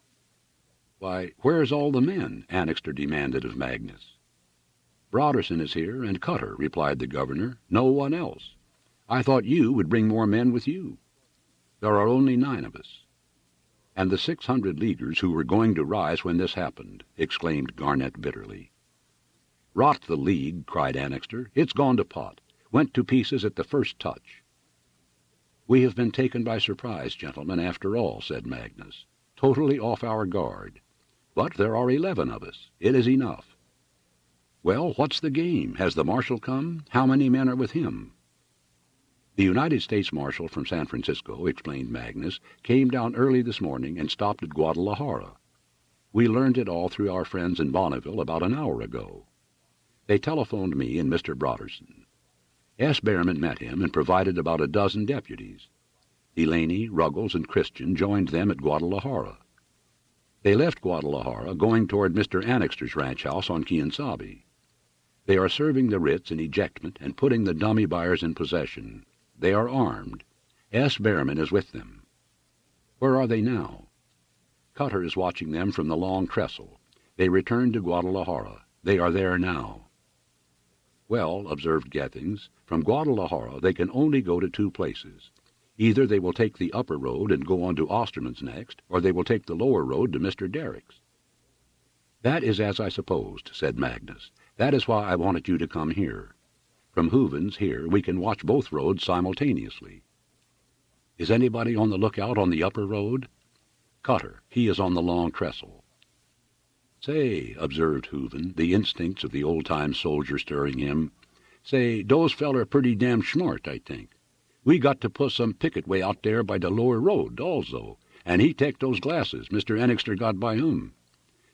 "Why, where's all the men?" Annixter demanded of Magnus. "Broderson is here, and Cutter," replied the governor. "No one else. I thought you would bring more men with you. There are only 9 of us." "And the 600 Leaguers who were going to rise when this happened," exclaimed Garnett bitterly. "Rot the League," cried Annixter. "It's gone to pot. Went to pieces at the first touch." "We have been taken by surprise, gentlemen, after all," said Magnus. "Totally off our guard. But there are 11 of us. It is enough." "Well, what's the game? Has the marshal come? How many men are with him?" "The United States Marshal from San Francisco," explained Magnus, "came down early this morning and stopped at Guadalajara. We learned it all through our friends in Bonneville about an hour ago. They telephoned me and Mr. Broderson. S. Behrman met him and provided about a dozen deputies. Delaney, Ruggles, and Christian joined them at Guadalajara. They left Guadalajara, going toward Mr. Annixter's ranch house on Quien They are serving the writs and ejectment and putting the dummy buyers in possession. They are armed. S. Behrman is with them." "Where are they now?" "Cutter is watching them from the Long Trestle. They returned to Guadalajara. They are there now." "Well," observed Gethings, "from Guadalajara they can only go to 2 places. Either they will take the upper road and go on to Osterman's next, or they will take the lower road to Mr. Derrick's." "That is as I supposed," said Magnus. "That is why I wanted you to come here. From Hooven's here we can watch both roads simultaneously." "Is anybody on the lookout on the upper road?" "Cutter. He is on the Long Trestle." "Say," observed Hooven, the instincts of the old-time soldier stirring him, "say, dose feller pretty damn schmart, I think. We got to put some picket way out there by the lower road, also, and he take those glasses Mr. Annixter got by him.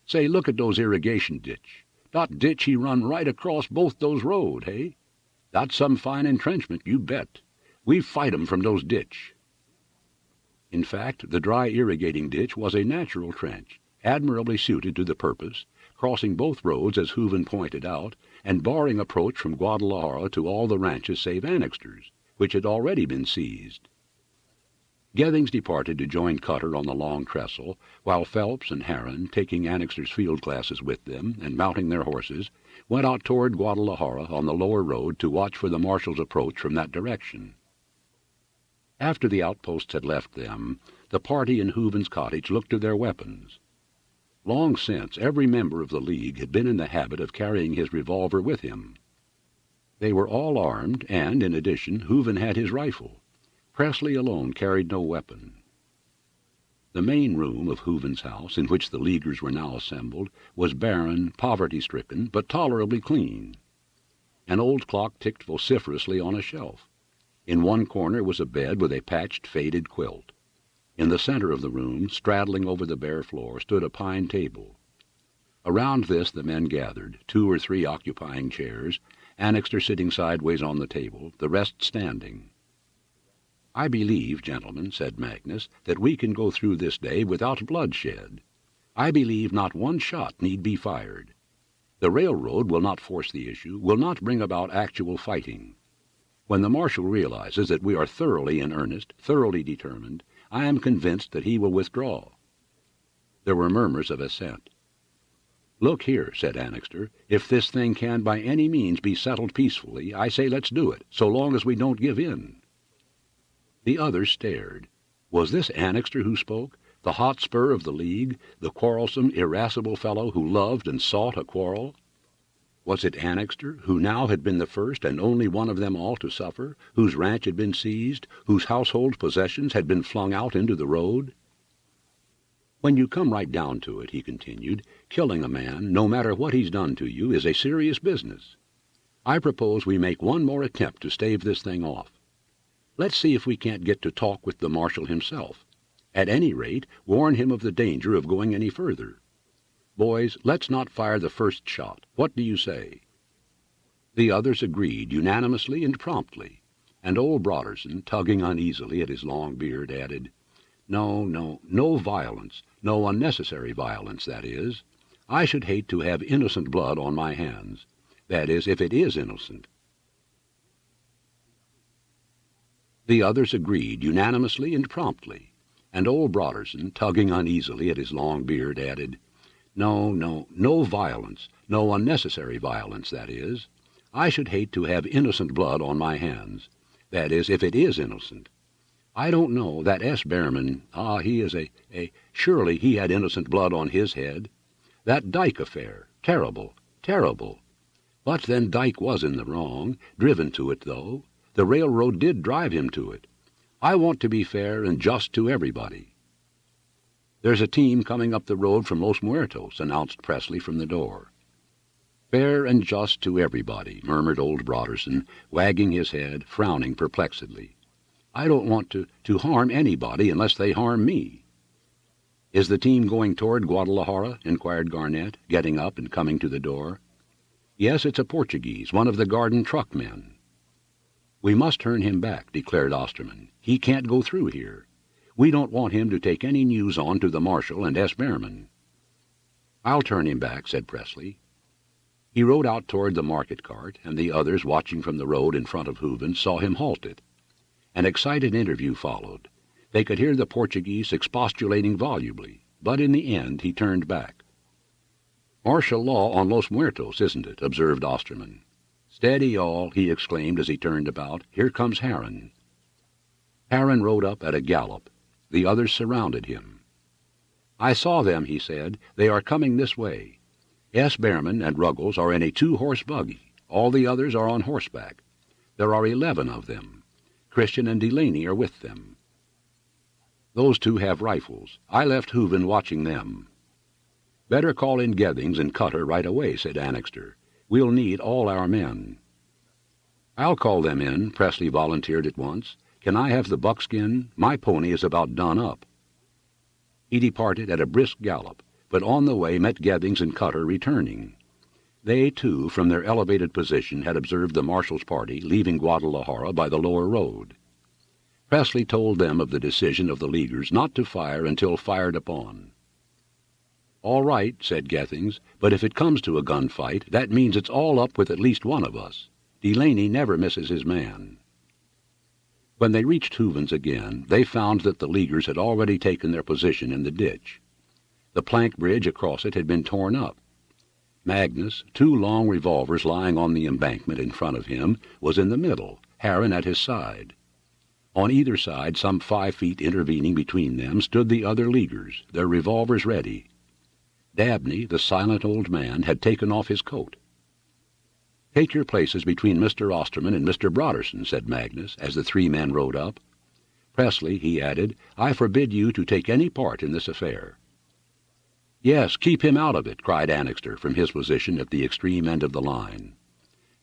Say, look at those irrigation ditch. Dot ditch he run right across both those road, hey? That's some fine entrenchment, you bet. We fight 'em from those ditch." In fact, the dry irrigating ditch was a natural trench, admirably suited to the purpose, crossing both roads as Hooven pointed out, and barring approach from Guadalajara to all the ranches save Annixter's, which had already been seized. Gethings departed to join Cutter on the Long Trestle, while Phelps and Harron, taking Annixter's field glasses with them and mounting their horses, went out toward Guadalajara on the lower road to watch for the marshal's approach from that direction. After the outposts had left them, the party in Hooven's cottage looked to their weapons. Long since, every member of the League had been in the habit of carrying his revolver with him. They were all armed, and, in addition, Hooven had his rifle. Presley alone carried no weapon. The main room of Hooven's house, in which the Leaguers were now assembled, was barren, poverty-stricken, but tolerably clean. An old clock ticked vociferously on a shelf. In one corner was a bed with a patched, faded quilt. In the center of the room, straddling over the bare floor, stood a pine table. Around this the men gathered, 2 or 3 occupying chairs, Annixter sitting sideways on the table, the rest standing. "I believe, gentlemen," said Magnus, "that we can go through this day without bloodshed. I believe not one shot need be fired. The railroad will not force the issue, will not bring about actual fighting. When the marshal realizes that we are thoroughly in earnest, thoroughly determined, I am convinced that he will withdraw." There were murmurs of assent. "Look here," said Annixter, "if this thing can by any means be settled peacefully, I say let's do it, so long as we don't give in." The others stared. Was this Annixter who spoke, the hotspur of the League, the quarrelsome, irascible fellow who loved and sought a quarrel? Was it Annixter, who now had been the first and only one of them all to suffer, whose ranch had been seized, whose household possessions had been flung out into the road? "When you come right down to it," he continued, "killing a man, no matter what he's done to you, is a serious business. I propose we make one more attempt to stave this thing off. Let's see if we can't get to talk with the marshal himself. At any rate, warn him of the danger of going any further. Boys, let's not fire the first shot. What do you say?" The others agreed unanimously and promptly, and old Broderson, tugging uneasily at his long beard, added, No violence, no unnecessary violence, that is. I should hate to have innocent blood on my hands. That is, if it is innocent." The others agreed unanimously and promptly, and old Broderson, tugging uneasily at his long beard, added, No violence, no unnecessary violence, that is. I should hate to have innocent blood on my hands. That is, if it is innocent. I don't know, that S. Behrman, he is surely he had innocent blood on his head. That Dyke affair, terrible, terrible. But then Dyke was in the wrong, driven to it, though. The railroad did drive him to it. I want to be fair and just to everybody. "There's a team coming up the road from Los Muertos," announced Presley from the door. "Fair and just to everybody," murmured old Broderson, wagging his head, frowning perplexedly. "I don't want to harm anybody unless they harm me." "Is the team going toward Guadalajara?" inquired Garnett, getting up and coming to the door. "Yes, it's a Portuguese, one of the garden truck men." "We must turn him back," declared Osterman. "He can't go through here. We don't want him to take any news on to the marshal and S. Behrman." "I'll turn him back," said Presley. He rode out toward the market cart, and the others, watching from the road in front of Hooven, saw him halt it. An excited interview followed. They could hear the Portuguese expostulating volubly, but in the end he turned back. "Martial law on Los Muertos, isn't it?" observed Osterman. "Steady, all," he exclaimed as he turned about. "Here comes Harron." Harron rode up at a gallop. The others surrounded him. "I saw them," he said. "They are coming this way. S. Behrman and Ruggles are in a 2-horse buggy. All the others are on horseback. There are 11 of them. Christian and Delaney are with them. Those 2 have rifles. I left Hooven watching them." "Better call in Gethings and Cutter right away," said Annixter. "We'll need all our men." "I'll call them in," Presley volunteered at once. "Can I have the buckskin? My pony is about done up." He departed at a brisk gallop, but on the way met Gethings and Cutter returning. They, too, from their elevated position, had observed the marshal's party leaving Guadalajara by the lower road. Presley told them of the decision of the Leaguers not to fire until fired upon. "All right," said Gethings, "but if it comes to a gunfight, that means it's all up with at least one of us. Delaney never misses his man." When they reached Hooven's again, they found that the Leaguers had already taken their position in the ditch. The plank bridge across it had been torn up. Magnus, 2 long revolvers lying on the embankment in front of him, was in the middle, Harron at his side. On either side, some 5 feet intervening between them, stood the other Leaguers, their revolvers ready. Dabney, the silent old man, had taken off his coat. "Take your places between Mr. Osterman and Mr. Broderson," said Magnus, as the 3 men rode up. "Presley," he added, "I forbid you to take any part in this affair." "Yes, keep him out of it," cried Annixter from his position at the extreme end of the line.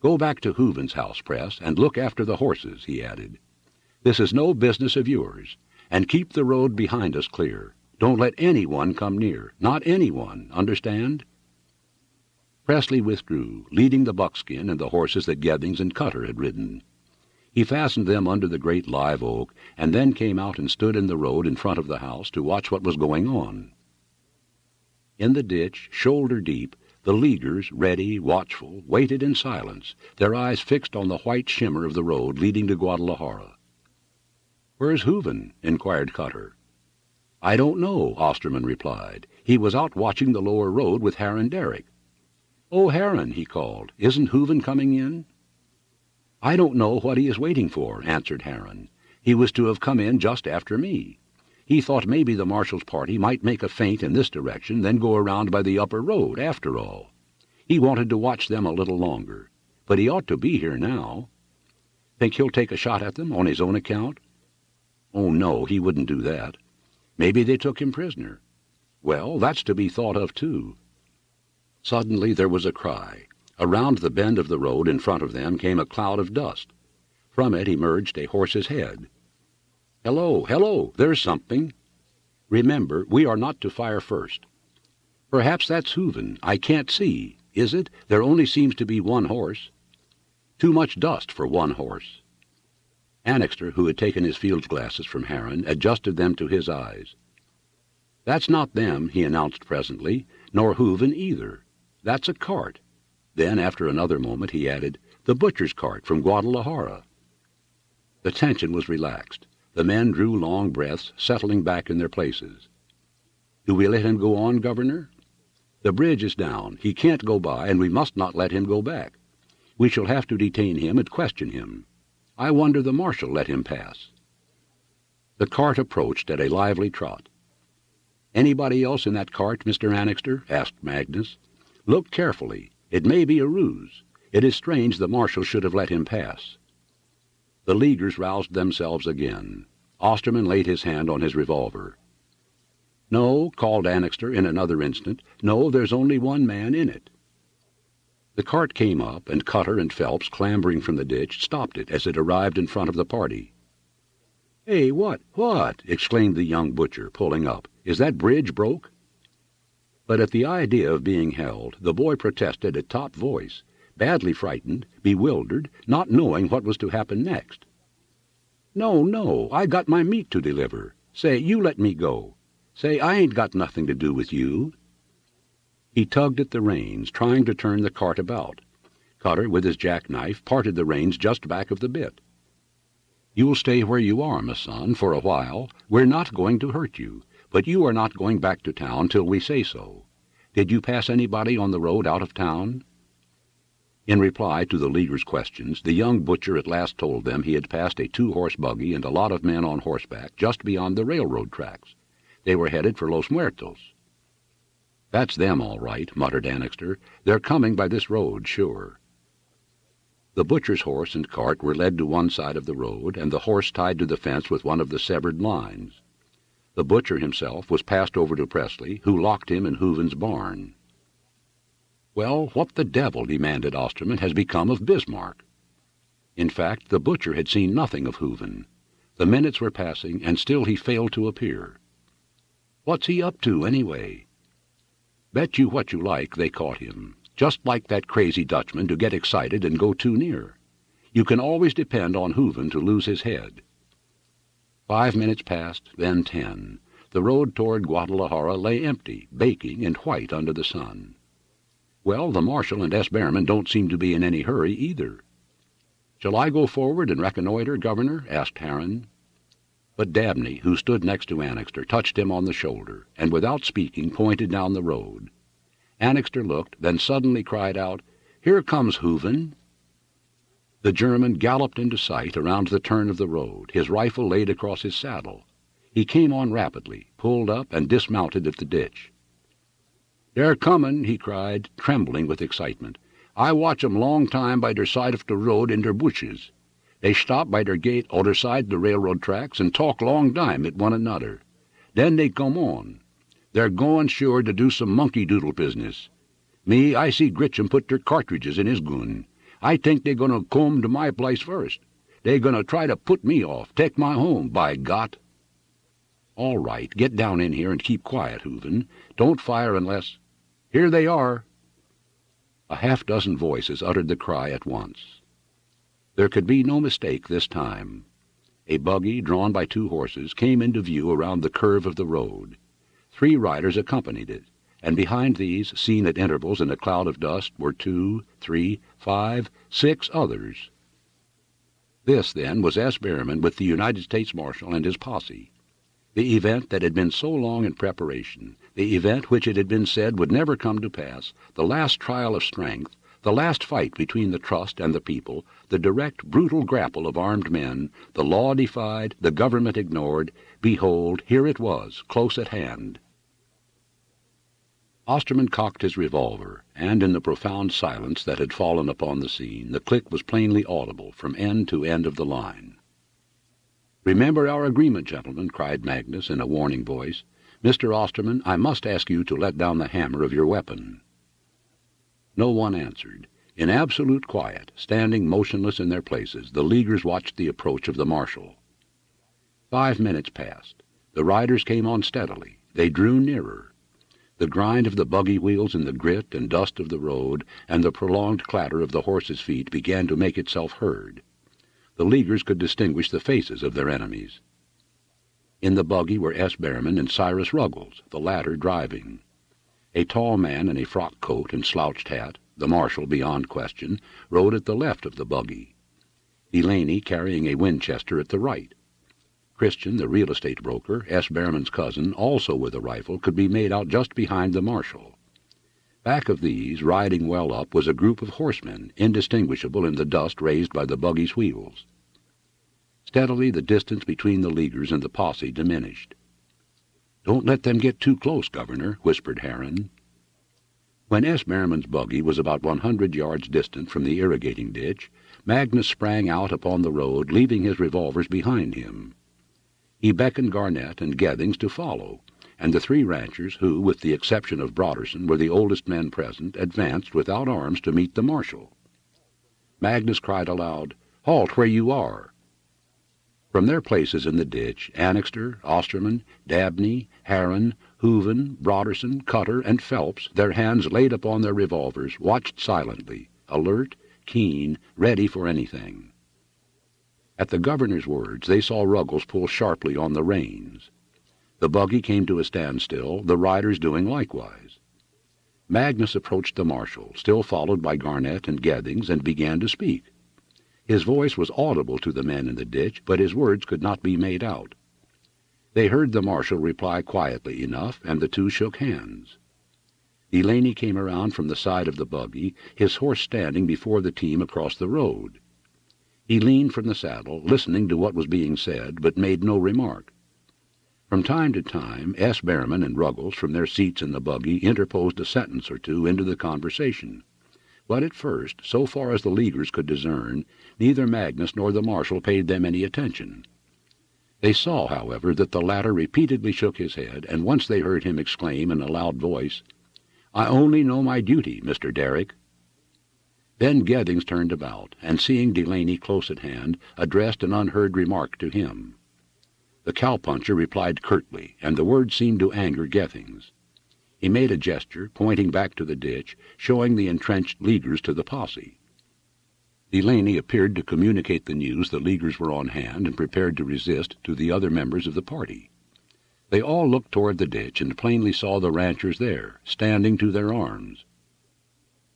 "Go back to Hooven's house, Press, and look after the horses," he added. "This is no business of yours, and keep the road behind us clear. Don't let anyone come near, not anyone, understand?" Presley withdrew, leading the buckskin and the horses that Gethings and Cutter had ridden. He fastened them under the great live oak, and then came out and stood in the road in front of the house to watch what was going on. In the ditch, shoulder deep, the Leaguers, ready, watchful, waited in silence, their eyes fixed on the white shimmer of the road leading to Guadalajara. "Where's Hooven?" inquired Cutter. "I don't know," Osterman replied. "He was out watching the lower road with Harron Derrick." "Oh, Harron," he called, "isn't Hooven coming in?" "I don't know what he is waiting for," answered Harron. "He was to have come in just after me. He thought maybe the marshal's party might make a feint in this direction, then go around by the upper road, after all. He wanted to watch them a little longer, but he ought to be here now. Think he'll take a shot at them on his own account?" "Oh, no, he wouldn't do that. Maybe they took him prisoner. Well, that's to be thought of, too." Suddenly there was a cry. Around the bend of the road in front of them came a cloud of dust. From it emerged a horse's head. "Hello, hello, there's something. Remember, we are not to fire first. Perhaps that's Hooven. I can't see. Is it? There only seems to be one horse. Too much dust for one horse." Annixter, who had taken his field glasses from Harron, adjusted them to his eyes. "That's not them," he announced presently. Nor Hooven either. That's a cart. Then, after another moment, he added, the butcher's cart from Guadalajara. The tension was relaxed. The men drew long breaths, settling back in their places. Do we let him go on, Governor? The bridge is down. He can't go by, and we must not let him go back. We shall have to detain him and question him. I wonder the marshal let him pass. The cart approached at a lively trot. Anybody else in that cart, Mr. Annixter? Asked Magnus. Look carefully. It may be a ruse. It is strange the marshal should have let him pass. The Leaguers roused themselves again. Osterman laid his hand on his revolver. No, called Annixter in another instant. No, there's only one man in it. The cart came up, and Cutter and Phelps, clambering from the ditch, stopped it as it arrived in front of the party. Hey, what? Exclaimed the young butcher, pulling up. Is that bridge broke? But at the idea of being held, the boy protested at top voice, badly frightened, bewildered, not knowing what was to happen next. No, I got my meat to deliver. Say, you let me go. Say, I ain't got nothing to do with you. He tugged at the reins, trying to turn the cart about. Cutter, with his jackknife, parted the reins just back of the bit. You'll stay where you are, my son, for a while. We're not going to hurt you, but you are not going back to town till we say so. Did you pass anybody on the road out of town? In reply to the Leaguers' questions, the young butcher at last told them he had passed a 2-horse buggy and a lot of men on horseback just beyond the railroad tracks. They were headed for Los Muertos. That's them, all right, muttered Annixter. They're coming by this road, sure. The butcher's horse and cart were led to one side of the road, and the horse tied to the fence with one of the severed lines. The butcher himself was passed over to Presley, who locked him in Hooven's barn. Well, what the devil, demanded Osterman, has become of Bismarck? In fact, the butcher had seen nothing of Hooven. The minutes were passing, and still he failed to appear. What's he up to, anyway? Bet you what you like, they caught him. Just like that crazy Dutchman to get excited and go too near. You can always depend on Hooven to lose his head. 5 minutes passed, then 10. The road toward Guadalajara lay empty, baking and white under the sun. Well, the marshal and S. Behrman don't seem to be in any hurry either. Shall I go forward and reconnoiter, Governor? Asked Harron. But Dabney, who stood next to Annixter, touched him on the shoulder, and without speaking pointed down the road. Annixter looked, then suddenly cried out, Here comes Hooven! The German galloped into sight around the turn of the road, his rifle laid across his saddle. He came on rapidly, pulled up, and dismounted at the ditch. They're comin', he cried, trembling with excitement. I watch 'em long time by der side of the road in der bushes. They stop by der gate oder side the railroad tracks and talk long time at one another. Then they come on. They're goin' sure to do some monkey-doodle business. Me, I see Gritcham put der cartridges in his gun. I think they're gonna come to my place first. They're gonna try to put me off, take my home, by Gott. All right, get down in here and keep quiet, Hooven. Don't fire unless... Here they are. A half-dozen voices uttered the cry at once. There could be no mistake this time. A buggy, drawn by 2 horses, came into view around the curve of the road. 3 riders accompanied it, and behind these, seen at intervals in a cloud of dust, were 2, 3, 5, 6 others. This, then, was S. Behrman with the United States Marshal and his posse. The event that had been so long in preparation, the event which it had been said would never come to pass, the last trial of strength, the last fight between the trust and the people, the direct, brutal grapple of armed men, the law defied, the government ignored, behold, here it was, close at hand. Osterman cocked his revolver, and in the profound silence that had fallen upon the scene, the click was plainly audible from end to end of the line. "Remember our agreement, gentlemen," cried Magnus in a warning voice. "Mr. Osterman, I must ask you to let down the hammer of your weapon." No one answered. In absolute quiet, standing motionless in their places, the Leaguers watched the approach of the marshal. 5 minutes passed. The riders came on steadily. They drew nearer. The grind of the buggy wheels in the grit and dust of the road and the prolonged clatter of the horses' feet began to make itself heard. The Leaguers could distinguish the faces of their enemies. In the buggy were S. Behrman and Cyrus Ruggles, the latter driving. A tall man in a frock coat and slouched hat, the marshal beyond question, rode at the left of the buggy. Delaney carrying a Winchester at the right. Christian, the real estate broker, S. Behrman's cousin, also with a rifle, could be made out just behind the marshal. Back of these, riding well up, was a group of horsemen, indistinguishable in the dust raised by the buggy's wheels. Steadily the distance between the Leaguers and the posse diminished. "Don't let them get too close, Governor," whispered Harron. When S. Behrman's buggy was about 100 yards distant from the irrigating ditch, Magnus sprang out upon the road, leaving his revolvers behind him. He beckoned Garnett and Gethings to follow, and the three ranchers, who, with the exception of Broderson, were the oldest men present, advanced without arms to meet the marshal. Magnus cried aloud, "Halt where you are!" From their places in the ditch, Annixter, Osterman, Dabney, Harron, Hooven, Broderson, Cutter, and Phelps, their hands laid upon their revolvers, watched silently, alert, keen, ready for anything. At the governor's words, they saw Ruggles pull sharply on the reins. The buggy came to a standstill, the riders doing likewise. Magnus approached the marshal, still followed by Garnett and Gethings, and began to speak. His voice was audible to the men in the ditch, but his words could not be made out. They heard the marshal reply quietly enough, and the two shook hands. Delaney came around from the side of the buggy, his horse standing before the team across the road. He leaned from the saddle, listening to what was being said, but made no remark. From time to time, S. Behrman and Ruggles, from their seats in the buggy, interposed a sentence or two into the conversation. But at first, so far as the Leaguers could discern, neither Magnus nor the marshal paid them any attention. They saw, however, that the latter repeatedly shook his head, and once they heard him exclaim in a loud voice, "I only know my duty, Mr. Derrick." Then Gethings turned about, and seeing Delaney close at hand, addressed an unheard remark to him. The cowpuncher replied curtly, and the words seemed to anger Gethings. He made a gesture, pointing back to the ditch, showing the entrenched Leaguers to the posse. Delaney appeared to communicate the news the Leaguers were on hand and prepared to resist to the other members of the party. They all looked toward the ditch and plainly saw the ranchers there, standing to their arms.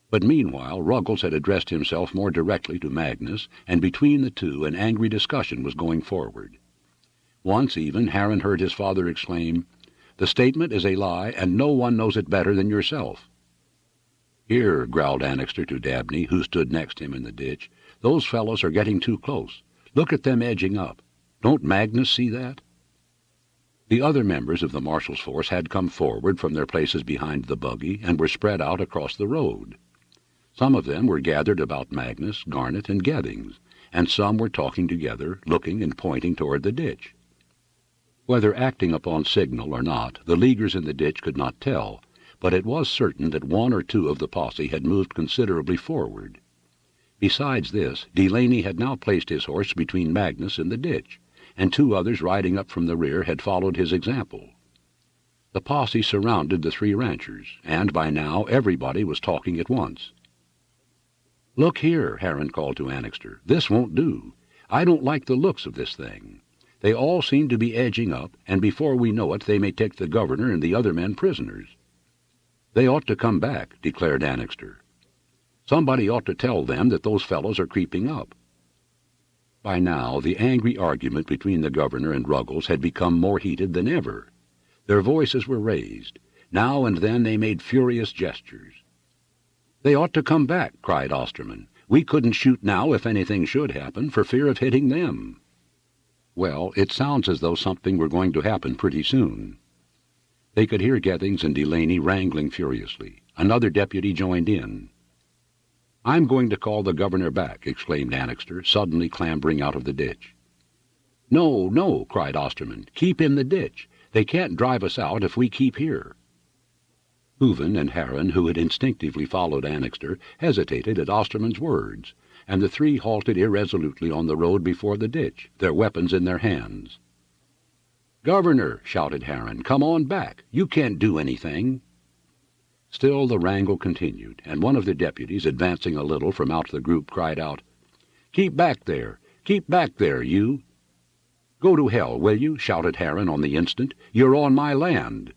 But meanwhile Ruggles had addressed himself more directly to Magnus, and between the two an angry discussion was going forward. Once even Harron heard his father exclaim, "The statement is a lie, and no one knows it better than yourself." "Here," growled Annixter to Dabney, who stood next him in the ditch, "those fellows are getting too close. Look at them edging up. Don't Magnus see that?" The other members of the marshal's force had come forward from their places behind the buggy and were spread out across the road. Some of them were gathered about Magnus, Garnett, and Gethings, and some were talking together, looking and pointing toward the ditch. Whether acting upon signal or not, the Leaguers in the ditch could not tell, but it was certain that one or two of the posse had moved considerably forward. Besides this, Delaney had now placed his horse between Magnus and the ditch, and two others riding up from the rear had followed his example. The posse surrounded the three ranchers, and by now everybody was talking at once. "Look here," Harron called to Annixter, "this won't do. I don't like the looks of this thing. They all seem to be edging up, and before we know it they may take the governor and the other men prisoners." "They ought to come back," declared Annixter. "Somebody ought to tell them that those fellows are creeping up." By now the angry argument between the governor and Ruggles had become more heated than ever. Their voices were raised. Now and then they made furious gestures. "They ought to come back," cried Osterman. "We couldn't shoot now if anything should happen, for fear of hitting them." "Well, it sounds as though something were going to happen pretty soon." They could hear Gethings and Delaney wrangling furiously. Another deputy joined in. "I'm going to call the governor back," exclaimed Annixter, suddenly clambering out of the ditch. "No, no," cried Osterman. "Keep in the ditch. They can't drive us out if we keep here." Hooven and Harron, who had instinctively followed Annixter, hesitated at Osterman's words, and the three halted irresolutely on the road before the ditch, their weapons in their hands. "Governor," shouted Harron, "come on back. You can't do anything." Still the wrangle continued, and one of the deputies, advancing a little from out the group, cried out, "Keep back there! Keep back there, you!" "Go to hell, will you?" shouted Harron on the instant. "You're on my land."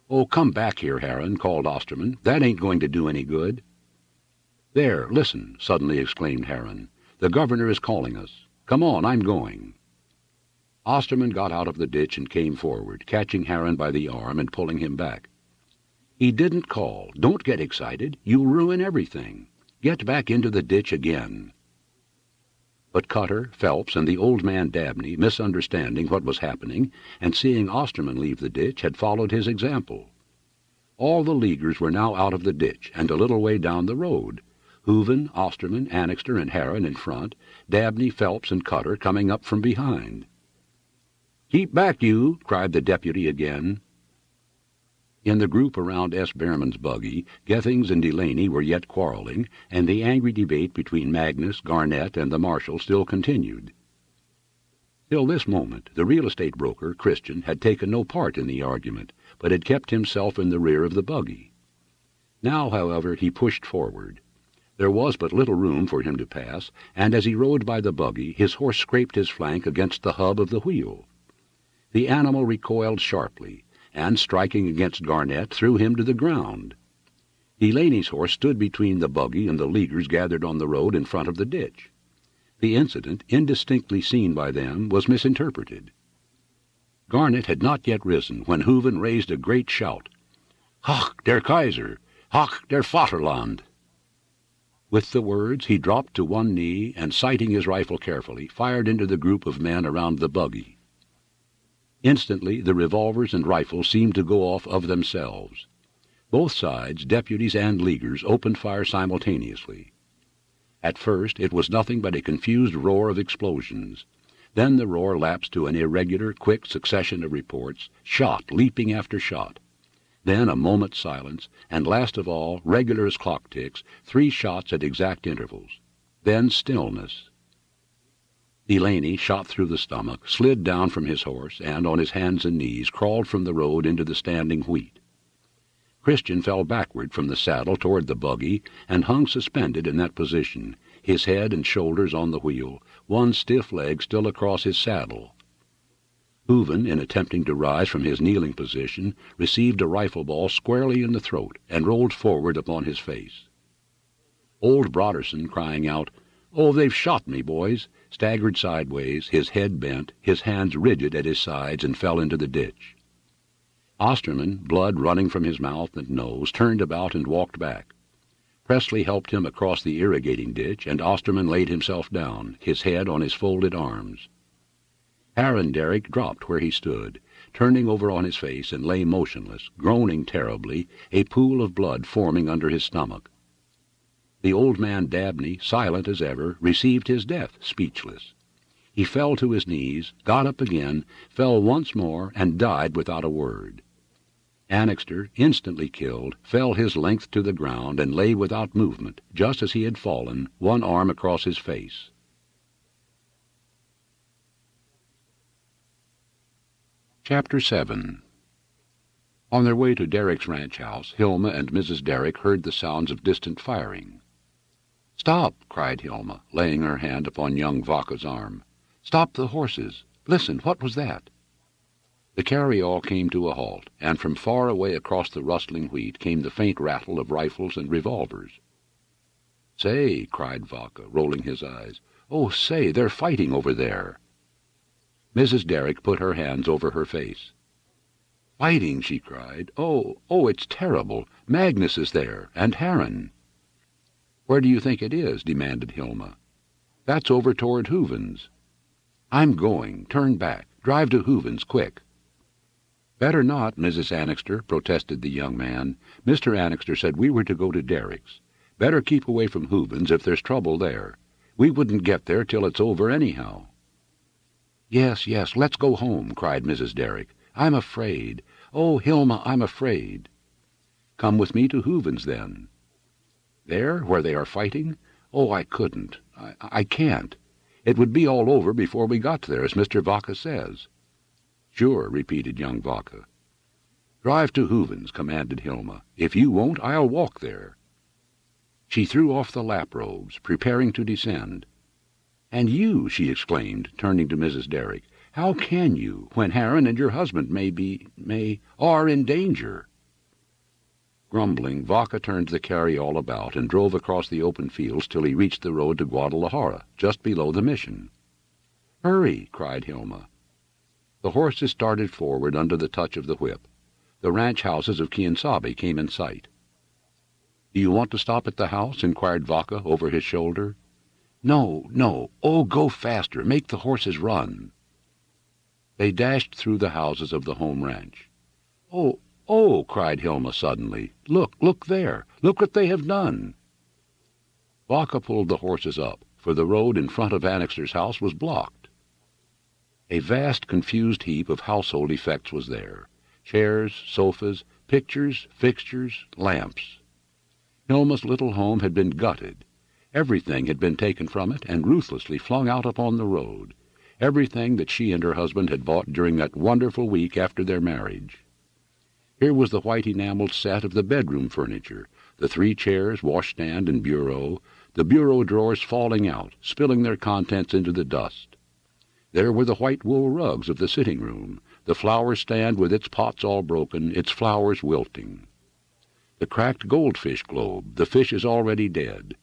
"Oh, come back here, Harron," called Osterman. "That ain't going to do any good." "There, listen," suddenly exclaimed Harron. "The governor is calling us. Come on, I'm going." Osterman got out of the ditch and came forward, catching Harron by the arm and pulling him back. "He didn't call. Don't get excited. You'll ruin everything. Get back into the ditch again." But Cutter, Phelps, and the old man Dabney, misunderstanding what was happening, and seeing Osterman leave the ditch, had followed his example. All the Leaguers were now out of the ditch and a little way down the road, Hooven, Osterman, Annixter, and Harron in front, Dabney, Phelps, and Cutter coming up from behind. "Keep back, you!" cried the deputy again. In the group around S. Behrman's buggy, Gethings and Delaney were yet quarreling, and the angry debate between Magnus, Garnett, and the marshal still continued. Till this moment, the real estate broker, Christian, had taken no part in the argument, but had kept himself in the rear of the buggy. Now, however, he pushed forward. There was but little room for him to pass, and as he rode by the buggy, his horse scraped his flank against the hub of the wheel. The animal recoiled sharply, and, striking against Garnett, threw him to the ground. Delaney's horse stood between the buggy and the Leaguers gathered on the road in front of the ditch. The incident, indistinctly seen by them, was misinterpreted. Garnett had not yet risen when Hooven raised a great shout. "Hoch, der Kaiser! Hoch, der Vaterland!" With the words, he dropped to one knee and, sighting his rifle carefully, fired into the group of men around the buggy. Instantly, the revolvers and rifles seemed to go off of themselves. Both sides, deputies and Leaguers, opened fire simultaneously. At first, it was nothing but a confused roar of explosions. Then the roar lapsed to an irregular, quick succession of reports, shot leaping after shot. Then a moment's silence, and last of all, regular as clock ticks, 3 shots at exact intervals. Then stillness. Delaney, shot through the stomach, slid down from his horse and, on his hands and knees, crawled from the road into the standing wheat. Christian fell backward from the saddle toward the buggy and hung suspended in that position, his head and shoulders on the wheel, one stiff leg still across his saddle. Hooven, in attempting to rise from his kneeling position, received a rifle ball squarely in the throat and rolled forward upon his face. Old Broderson, crying out, "Oh, they've shot me, boys," staggered sideways, his head bent, his hands rigid at his sides, and fell into the ditch. Osterman, blood running from his mouth and nose, turned about and walked back. Presley helped him across the irrigating ditch, and Osterman laid himself down, his head on his folded arms. Harron Derrick dropped where he stood, turning over on his face, and lay motionless, groaning terribly, a pool of blood forming under his stomach. The old man Dabney, silent as ever, received his death, speechless. He fell to his knees, got up again, fell once more, and died without a word. Annixter, instantly killed, fell his length to the ground and lay without movement, just as he had fallen, one arm across his face. Chapter 7. On their way to Derrick's ranch house, Hilma and Mrs. Derrick heard the sounds of distant firing. "Stop!" cried Hilma, laying her hand upon young Vaca's arm. "Stop the horses! Listen, what was that?" The carryall came to a halt, and from far away across the rustling wheat came the faint rattle of rifles and revolvers. "Say," cried Vaca, rolling his eyes. "Oh, say, they're fighting over there." Mrs. Derrick put her hands over her face. "Fighting!" she cried. Oh, it's terrible. Magnus is there, and Harron." "Where do you think it is?" demanded Hilma. "That's over toward Hooven's." "I'm going. Turn back. Drive to Hooven's, quick." "Better not, Mrs. Annixter," protested the young man. "Mr. Annixter said we were to go to Derrick's. Better keep away from Hooven's if there's trouble there. We wouldn't get there till it's over anyhow." Yes, let's go home," cried Mrs. Derrick. "I'm afraid. Oh, Hilma, I'm afraid." "Come with me to Hooven's, then." "There, where they are fighting? Oh, I couldn't. I can't. It would be all over before we got there, as Mr. Vaca says." "Sure," repeated young Vaca. "Drive to Hooven's," commanded Hilma. "If you won't, I'll walk there." She threw off the lap-robes, preparing to descend. "And you," she exclaimed, turning to Mrs. Derrick, "how can you, when Harron and your husband are in danger?" Grumbling, Vaca turned the carryall about and drove across the open fields till he reached the road to Guadalajara, just below the mission. "Hurry!" cried Hilma. The horses started forward under the touch of the whip. The ranch houses of Quien-Sabe came in sight. "Do you want to stop at the house?" inquired Vaca over his shoulder. "No, no. Oh, go faster. Make the horses run." They dashed through the houses of the home ranch. "Oh, oh!" cried Hilma suddenly. Look there! Look what they have done!" Vaca pulled the horses up, for the road in front of Annixter's house was blocked. A vast, confused heap of household effects was there. Chairs, sofas, pictures, fixtures, lamps. Hilma's little home had been gutted. Everything had been taken from it and ruthlessly flung out upon the road. Everything that she and her husband had bought during that wonderful week after their marriage. Here was the white enameled set of the bedroom furniture, the 3 chairs, washstand, and bureau, the bureau drawers falling out, spilling their contents into the dust. There were the white wool rugs of the sitting room, the flower stand with its pots all broken, its flowers wilting. The cracked goldfish globe, the fishes already dead.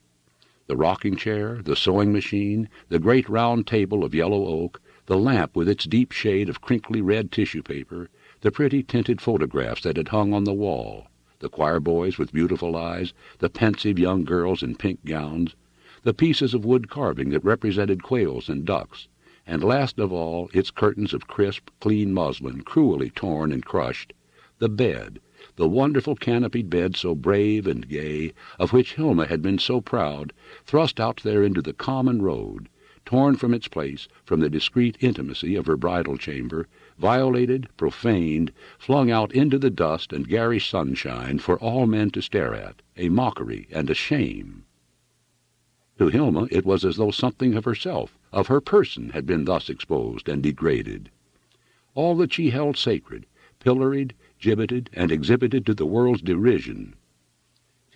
The rocking chair, the sewing machine, the great round table of yellow oak, the lamp with its deep shade of crinkly red tissue paper, the pretty tinted photographs that had hung on the wall, the choir boys with beautiful eyes, the pensive young girls in pink gowns, the pieces of wood carving that represented quails and ducks, and last of all, its curtains of crisp, clean muslin, cruelly torn and crushed, the bed, the wonderful canopied bed so brave and gay, of which Hilma had been so proud, thrust out there into the common road, torn from its place, from the discreet intimacy of her bridal chamber, violated, profaned, flung out into the dust and garish sunshine for all men to stare at, a mockery and a shame. To Hilma it was as though something of herself, of her person, had been thus exposed and degraded. All that she held sacred, pilloried, gibbeted, and exhibited to the world's derision.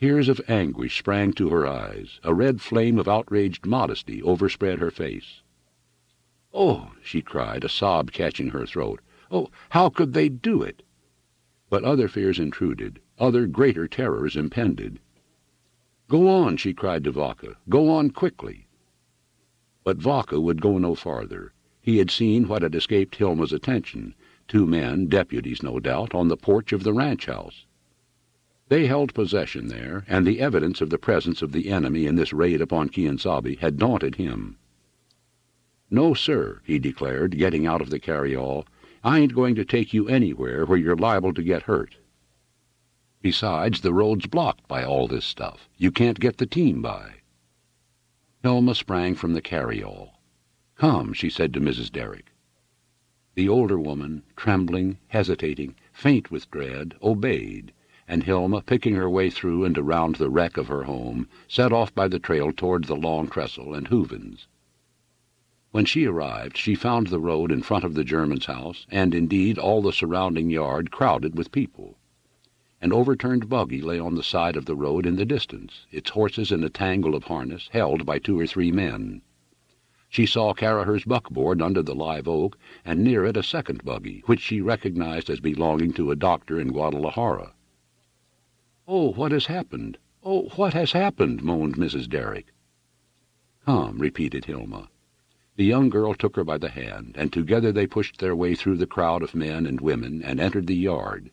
Tears of anguish sprang to her eyes. A red flame of outraged modesty overspread her face. "Oh!" she cried, a sob catching her throat. "Oh, how could they do it?" But other fears intruded. Other greater terrors impended. "Go on!" she cried to Vaca. "Go on quickly!" But Vaca would go no farther. He had seen what had escaped Hilma's attention. 2 men, deputies no doubt, on the porch of the ranch house. They held possession there, and the evidence of the presence of the enemy in this raid upon Quien-Sabe had daunted him. "No, sir," he declared, getting out of the carryall. "I ain't going to take you anywhere where you're liable to get hurt. Besides, the road's blocked by all this stuff. You can't get the team by." Hilma sprang from the carryall. "Come," she said to Mrs. Derrick. The older woman, trembling, hesitating, faint with dread, obeyed, and Hilma, picking her way through and around the wreck of her home, set off by the trail toward the Long Trestle and Hooven's. When she arrived, she found the road in front of the German's house, and indeed all the surrounding yard, crowded with people. An overturned buggy lay on the side of the road in the distance, its horses in a tangle of harness, held by 2 or 3 men. She saw Caraher's buckboard under the live oak, and near it a second buggy, which she recognized as belonging to a doctor in Guadalajara. "Oh, what has happened? Oh, what has happened?" moaned Mrs. Derrick. "Come," repeated Hilma. The young girl took her by the hand, and together they pushed their way through the crowd of men and women and entered the yard.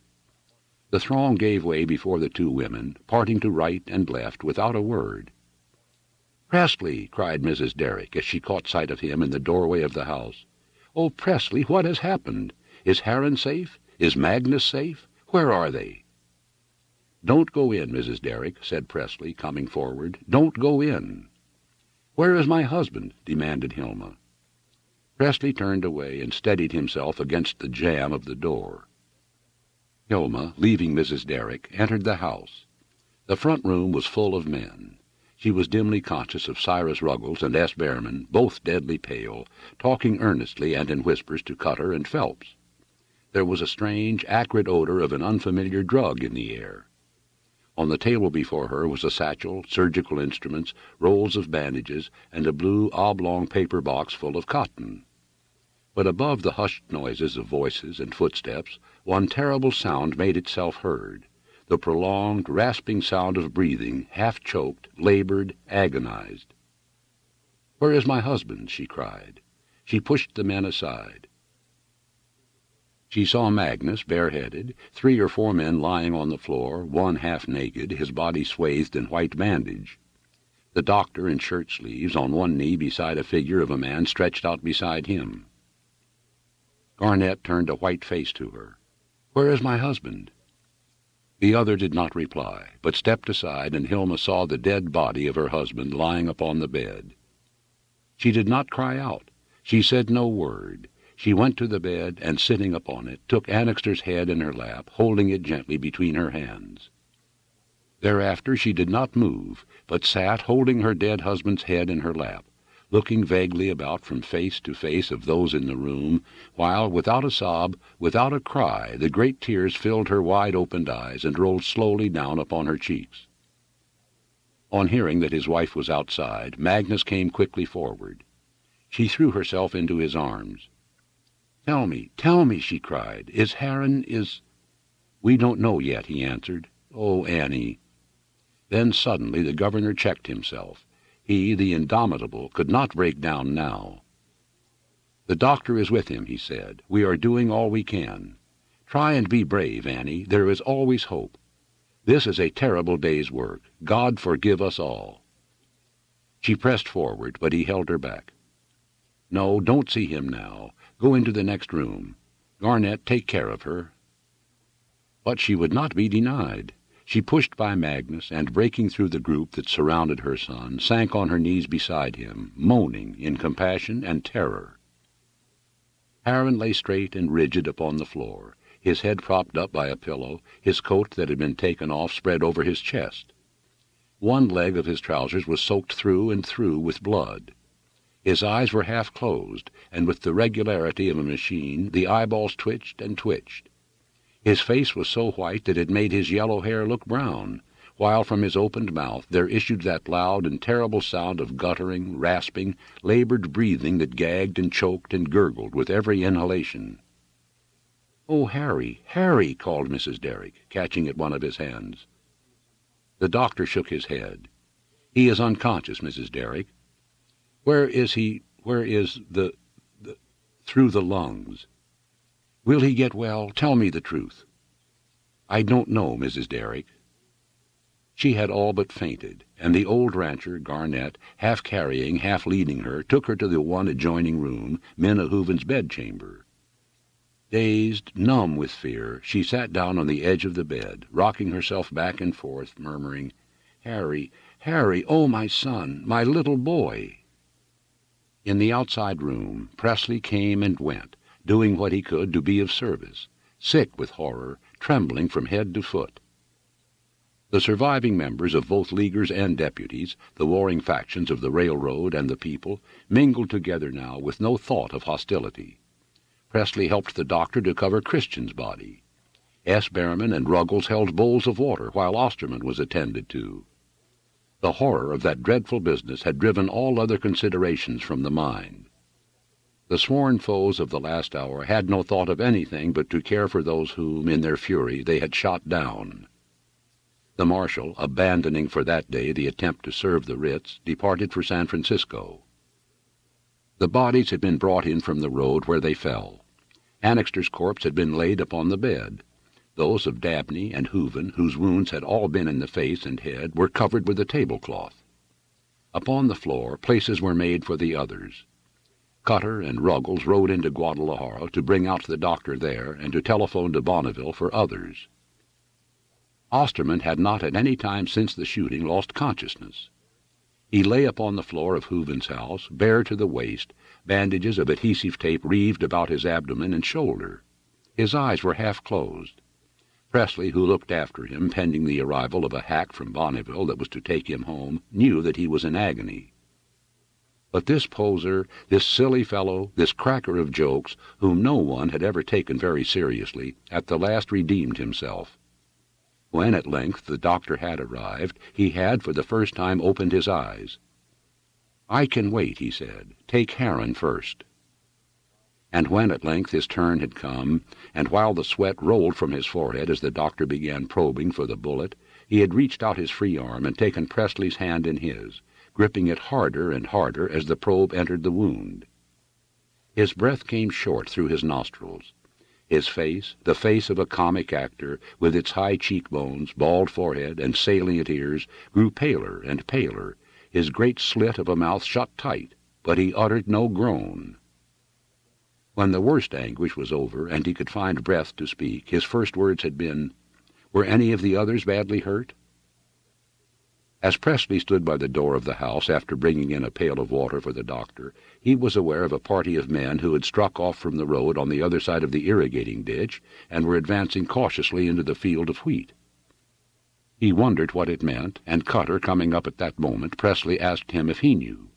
The throng gave way before the 2 women, parting to right and left without a word. "Presley!" cried Mrs. Derrick, as she caught sight of him in the doorway of the house. "Oh, Presley, what has happened? Is Harron safe? Is Magnus safe? Where are they?" "Don't go in, Mrs. Derrick," said Presley, coming forward. "Don't go in." "Where is my husband?" demanded Hilma. Presley turned away and steadied himself against the jamb of the door. Hilma, leaving Mrs. Derrick, entered the house. The front room was full of men. She was dimly conscious of Cyrus Ruggles and S. Behrman, both deadly pale, talking earnestly and in whispers to Cutter and Phelps. There was a strange, acrid odor of an unfamiliar drug in the air. On the table before her was a satchel, surgical instruments, rolls of bandages, and a blue oblong paper box full of cotton. But above the hushed noises of voices and footsteps, one terrible sound made itself heard, the prolonged, rasping sound of breathing, half-choked, labored, agonized. "Where is my husband?" she cried. She pushed the men aside. She saw Magnus, bareheaded, 3 or 4 men lying on the floor, one half naked, his body swathed in white bandage. The doctor in shirt-sleeves, on one knee beside a figure of a man stretched out beside him. Garnett turned a white face to her. "Where is my husband?" The other did not reply, but stepped aside, and Hilma saw the dead body of her husband lying upon the bed. She did not cry out. She said no word. She went to the bed, and sitting upon it, took Annixter's head in her lap, holding it gently between her hands. Thereafter she did not move, but sat holding her dead husband's head in her lap, looking vaguely about from face to face of those in the room, while, without a sob, without a cry, the great tears filled her wide-opened eyes and rolled slowly down upon her cheeks. On hearing that his wife was outside, Magnus came quickly forward. She threw herself into his arms. Tell me," she cried. "Is Harren, is—" "We don't know yet," he answered. "Oh, Annie." Then suddenly the governor checked himself. He, the indomitable, could not break down now. "The doctor is with him," he said. "We are doing all we can. Try and be brave, Annie. There is always hope. This is a terrible day's work. God forgive us all." She pressed forward, but he held her back. "No, don't see him now. Go into the next room. Garnett, take care of her." But she would not be denied. She pushed by Magnus, and breaking through the group that surrounded her son, sank on her knees beside him, moaning in compassion and terror. Harren lay straight and rigid upon the floor, his head propped up by a pillow, his coat that had been taken off spread over his chest. One leg of his trousers was soaked through and through with blood. His eyes were half closed, and with the regularity of a machine the eyeballs twitched and twitched. His face was so white that it made his yellow hair look brown, while from his opened mouth there issued that loud and terrible sound of guttering, rasping, labored breathing that gagged and choked and gurgled with every inhalation. "Oh, Harry, Harry!" called Mrs. Derrick, catching at one of his hands. The doctor shook his head. "He is unconscious, Mrs. Derrick." "Where is he? Where is the through the lungs?" "Will he get well? Tell me the truth." "I don't know, Mrs. Derrick." She had all but fainted, and the old rancher, Garnett, half carrying, half leading her, took her to the one adjoining room, Minna Hooven's bedchamber. Dazed, numb with fear, she sat down on the edge of the bed, rocking herself back and forth, murmuring, "Harry, Harry, oh, my son, my little boy!" In the outside room, Presley came and went, doing what he could to be of service, sick with horror, trembling from head to foot. The surviving members of both Leaguers and deputies, the warring factions of the railroad and the people, mingled together now with no thought of hostility. Presley helped the doctor to cover Christian's body. S. Behrman and Ruggles held bowls of water while Osterman was attended to. The horror of that dreadful business had driven all other considerations from the mind. The sworn foes of the last hour had no thought of anything but to care for those whom, in their fury, they had shot down. The marshal, abandoning for that day the attempt to serve the writs, departed for San Francisco. The bodies had been brought in from the road where they fell. Annixter's corpse had been laid upon the bed. Those of Dabney and Hooven, whose wounds had all been in the face and head, were covered with a tablecloth. Upon the floor places were made for the others. Cutter and Ruggles rode into Guadalajara to bring out the doctor there and to telephone to Bonneville for others. Osterman had not at any time since the shooting lost consciousness. He lay upon the floor of Hooven's house, bare to the waist, bandages of adhesive tape reeved about his abdomen and shoulder. His eyes were half closed. Presley, who looked after him pending the arrival of a hack from Bonneville that was to take him home, knew that he was in agony. But this poser, this silly fellow, this cracker of jokes, whom no one had ever taken very seriously, at the last redeemed himself. When at length the doctor had arrived, he had for the first time opened his eyes. "I can wait," he said. "Take Harren first." And when at length his turn had come, and while the sweat rolled from his forehead as the doctor began probing for the bullet, he had reached out his free arm and taken Presley's hand in his, gripping it harder and harder as the probe entered the wound. His breath came short through his nostrils. His face, the face of a comic actor, with its high cheekbones, bald forehead, and salient ears, grew paler and paler. His great slit of a mouth shut tight, but he uttered no groan. When the worst anguish was over, and he could find breath to speak, his first words had been, "Were any of the others badly hurt?" As Presley stood by the door of the house after bringing in a pail of water for the doctor, he was aware of a party of men who had struck off from the road on the other side of the irrigating ditch and were advancing cautiously into the field of wheat. He wondered what it meant, and Cutter coming up at that moment, Presley asked him if he knew.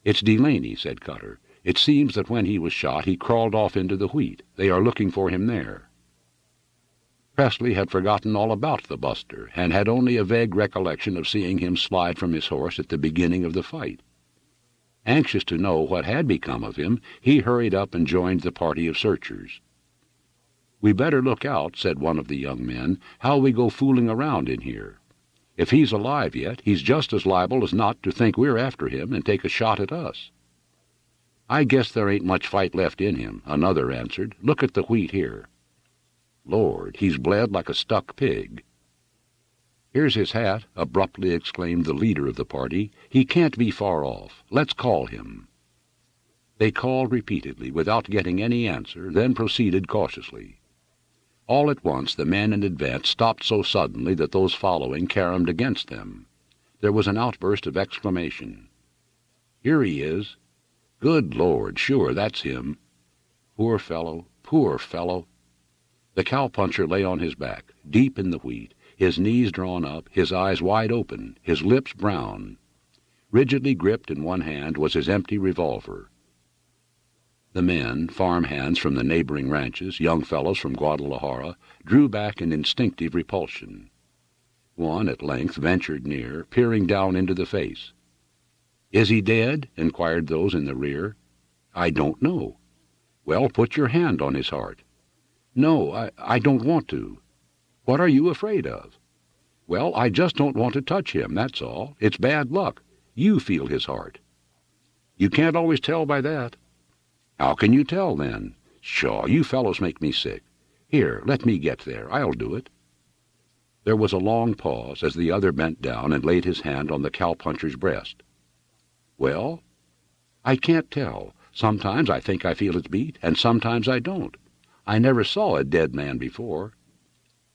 "It's Delaney," said Cutter. "It seems that when he was shot he crawled off into the wheat. They are looking for him there." Presley had forgotten all about the buster, and had only a vague recollection of seeing him slide from his horse at the beginning of the fight. Anxious to know what had become of him, he hurried up and joined the party of searchers. "We better look out," said one of the young men, "how we go fooling around in here. If he's alive yet, he's just as liable as not to think we're after him and take a shot at us." "I guess there ain't much fight left in him," another answered. "Look at the wheat here. Lord, he's bled like a stuck pig." "Here's his hat," abruptly exclaimed the leader of the party. "He can't be far off. Let's call him." They called repeatedly, without getting any answer, then proceeded cautiously. All at once the men in advance stopped so suddenly that those following caromed against them. There was an outburst of exclamation. "Here he is! Good Lord, sure, that's him! Poor fellow, poor fellow!" The cowpuncher lay on his back, deep in the wheat, his knees drawn up, his eyes wide open, his lips brown. Rigidly gripped in one hand was his empty revolver. The men, farm hands from the neighboring ranches, young fellows from Guadalajara, drew back in instinctive repulsion. One at length ventured near, peering down into the face. "Is he dead?" inquired those in the rear. "I don't know." "Well, put your hand on his heart." "No, I don't want to." "What are you afraid of?" "Well, I just don't want to touch him, that's all. It's bad luck. You feel his heart." "You can't always tell by that." "How can you tell, then?" "Shaw, you fellows make me sick. Here, let me get there. I'll do it." There was a long pause as the other bent down and laid his hand on the cowpuncher's breast. "Well?" "I can't tell. Sometimes I think I feel its beat, and sometimes I don't. I never saw a dead man before."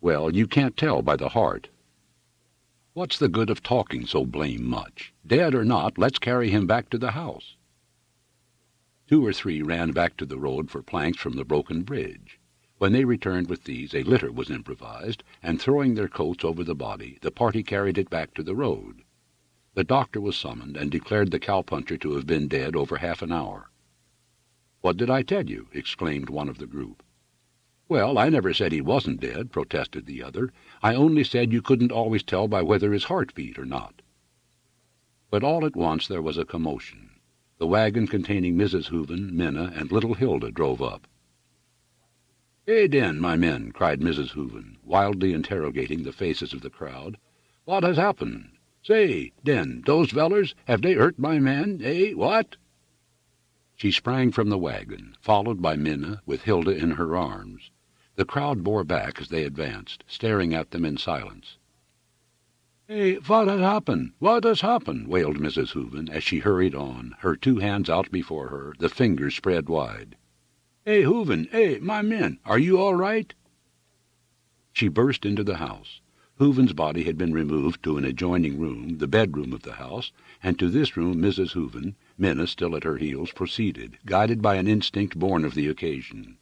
"Well, you can't tell by the heart." "What's the good of talking so blame much? Dead or not, let's carry him back to the house." 2 or 3 ran back to the road for planks from the broken bridge. When they returned with these, a litter was improvised, and throwing their coats over the body, the party carried it back to the road. The doctor was summoned, and declared the cowpuncher to have been dead over half an hour. "What did I tell you?" exclaimed one of the group. "Well, I never said he wasn't dead," protested the other. "I only said you couldn't always tell by whether his heart beat or not." But all at once there was a commotion. The wagon containing Mrs. Hooven, Minna, and little Hilda drove up. "Hey, den, my men," cried Mrs. Hooven, wildly interrogating the faces of the crowd. "What has happened? Say, den, those fellers, have they hurt my men, eh, what?" She sprang from the wagon, followed by Minna, with Hilda in her arms. The crowd bore back as they advanced, staring at them in silence. "Hey, what has happened? What has happened?" wailed Mrs. Hooven as she hurried on, her 2 hands out before her, the fingers spread wide. "Hey, Hooven, hey, my men, are you all right?" She burst into the house. Hooven's body had been removed to an adjoining room, the bedroom of the house, and to this room Mrs. Hooven, Minna still at her heels, proceeded, guided by an instinct born of the occasion.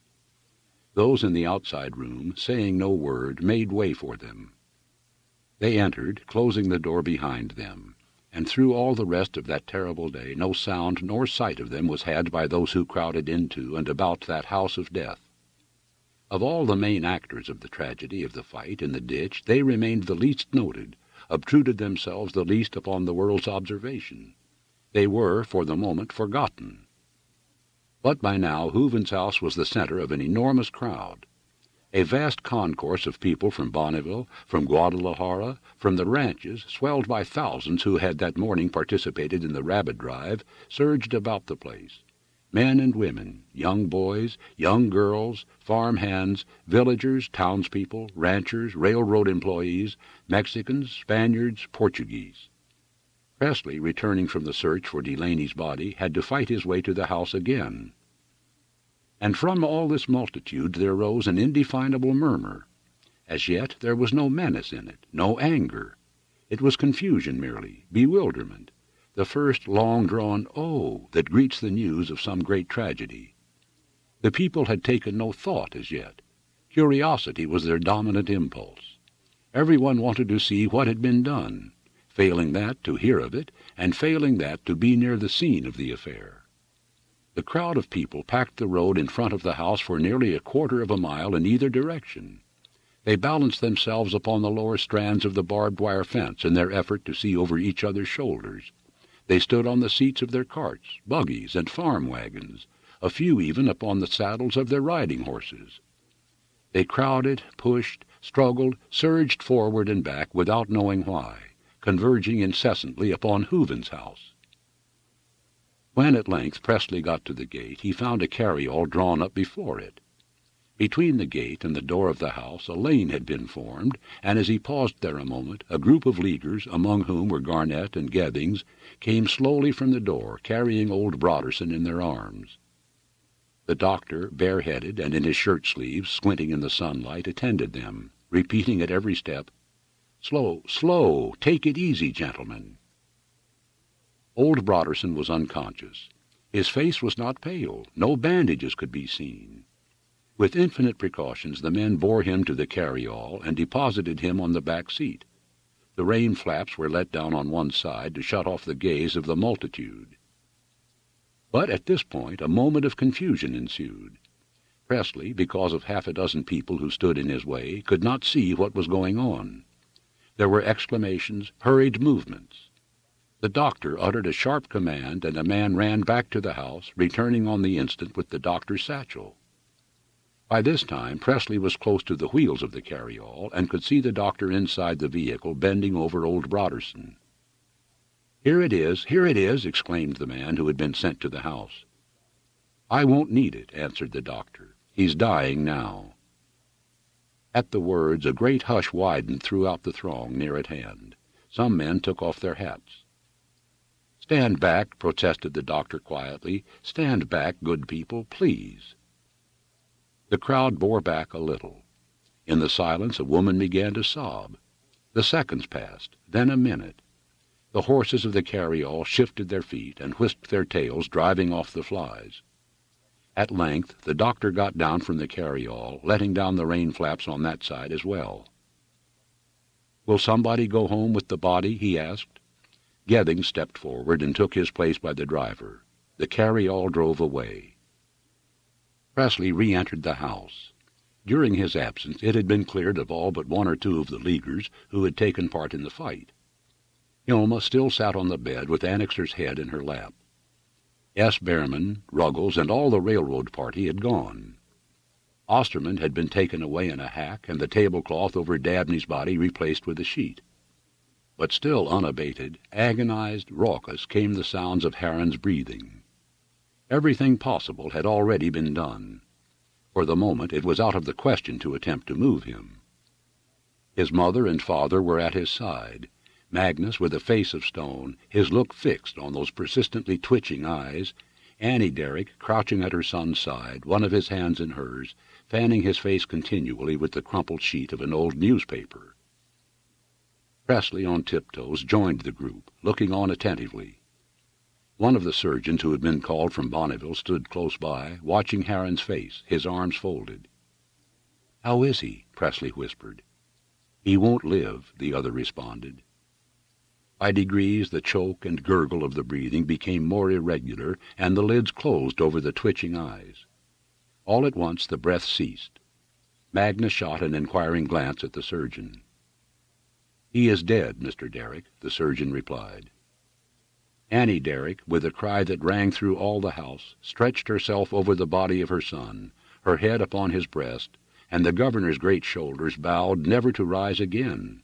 Those in the outside room, saying no word, made way for them. They entered, closing the door behind them, and through all the rest of that terrible day no sound nor sight of them was had by those who crowded into and about that house of death. Of all the main actors of the tragedy of the fight in the ditch, they remained the least noted, obtruded themselves the least upon the world's observation. They were, for the moment, forgotten. But by now Hooven's house was the center of an enormous crowd. A vast concourse of people from Bonneville, from Guadalajara, from the ranches, swelled by thousands who had that morning participated in the rabbit drive, surged about the place. Men and women, young boys, young girls, farm hands, villagers, townspeople, ranchers, railroad employees, Mexicans, Spaniards, Portuguese. Presley, returning from the search for Delaney's body, had to fight his way to the house again. And from all this multitude there rose an indefinable murmur. As yet there was no menace in it, no anger. It was confusion merely, bewilderment, the first long-drawn "oh" that greets the news of some great tragedy. The people had taken no thought as yet. Curiosity was their dominant impulse. Everyone wanted to see what had been done, failing that, to hear of it, and failing that, to be near the scene of the affair. The crowd of people packed the road in front of the house for nearly a quarter of a mile in either direction. They balanced themselves upon the lower strands of the barbed wire fence in their effort to see over each other's shoulders. They stood on the seats of their carts, buggies, and farm wagons, a few even upon the saddles of their riding horses. They crowded, pushed, struggled, surged forward and back without knowing why, converging incessantly upon Hooven's house. When at length Presley got to the gate, he found a carryall drawn up before it. Between the gate and the door of the house a lane had been formed, and as he paused there a moment, a group of Leaguers, among whom were Garnett and Gethings, came slowly from the door, carrying old Broderson in their arms. The doctor, bareheaded and in his shirt-sleeves, squinting in the sunlight, attended them, repeating at every step, "Slow, slow, take it easy, gentlemen." Old Broderson was unconscious. His face was not pale. No bandages could be seen. With infinite precautions the men bore him to the carryall and deposited him on the back seat. The rain flaps were let down on one side to shut off the gaze of the multitude. But at this point a moment of confusion ensued. Presley, because of half a dozen people who stood in his way, could not see what was going on. There were exclamations, hurried movements. The doctor uttered a sharp command, and a man ran back to the house, returning on the instant with the doctor's satchel. By this time Presley was close to the wheels of the carryall, and could see the doctor inside the vehicle bending over old Broderson. Here it is," exclaimed the man who had been sent to the house. "I won't need it," answered the doctor. "He's dying now." At the words a great hush widened throughout the throng near at hand. Some men took off their hats. "Stand back," protested the doctor quietly. "Stand back, good people, please." The crowd bore back a little. In the silence a woman began to sob. The seconds passed, then a minute. The horses of the carryall shifted their feet and whisked their tails, driving off the flies. At length the doctor got down from the carryall, letting down the rain flaps on that side as well. "Will somebody go home with the body?" he asked. Gethings stepped forward and took his place by the driver. The carryall drove away. Presley re-entered the house. During his absence it had been cleared of all but one or two of the Leaguers who had taken part in the fight. Hilma still sat on the bed with Annixter's head in her lap. S. Behrman, Ruggles, and all the railroad party had gone. Osterman had been taken away in a hack, and the tablecloth over Dabney's body replaced with a sheet. But still unabated, agonized, raucous, came the sounds of Harron's breathing. Everything possible had already been done. For the moment it was out of the question to attempt to move him. His mother and father were at his side. Magnus with a face of stone, his look fixed on those persistently twitching eyes, Annie Derrick crouching at her son's side, one of his hands in hers, fanning his face continually with the crumpled sheet of an old newspaper. Presley, on tiptoes, joined the group, looking on attentively. One of the surgeons who had been called from Bonneville stood close by, watching Harron's face, his arms folded. "How is he?" Presley whispered. "He won't live," the other responded. By degrees the choke and gurgle of the breathing became more irregular, and the lids closed over the twitching eyes. All at once the breath ceased. Magnus shot an inquiring glance at the surgeon. "He is dead, Mr. Derrick," the surgeon replied. Annie Derrick, with a cry that rang through all the house, stretched herself over the body of her son, her head upon his breast, and the governor's great shoulders bowed never to rise again.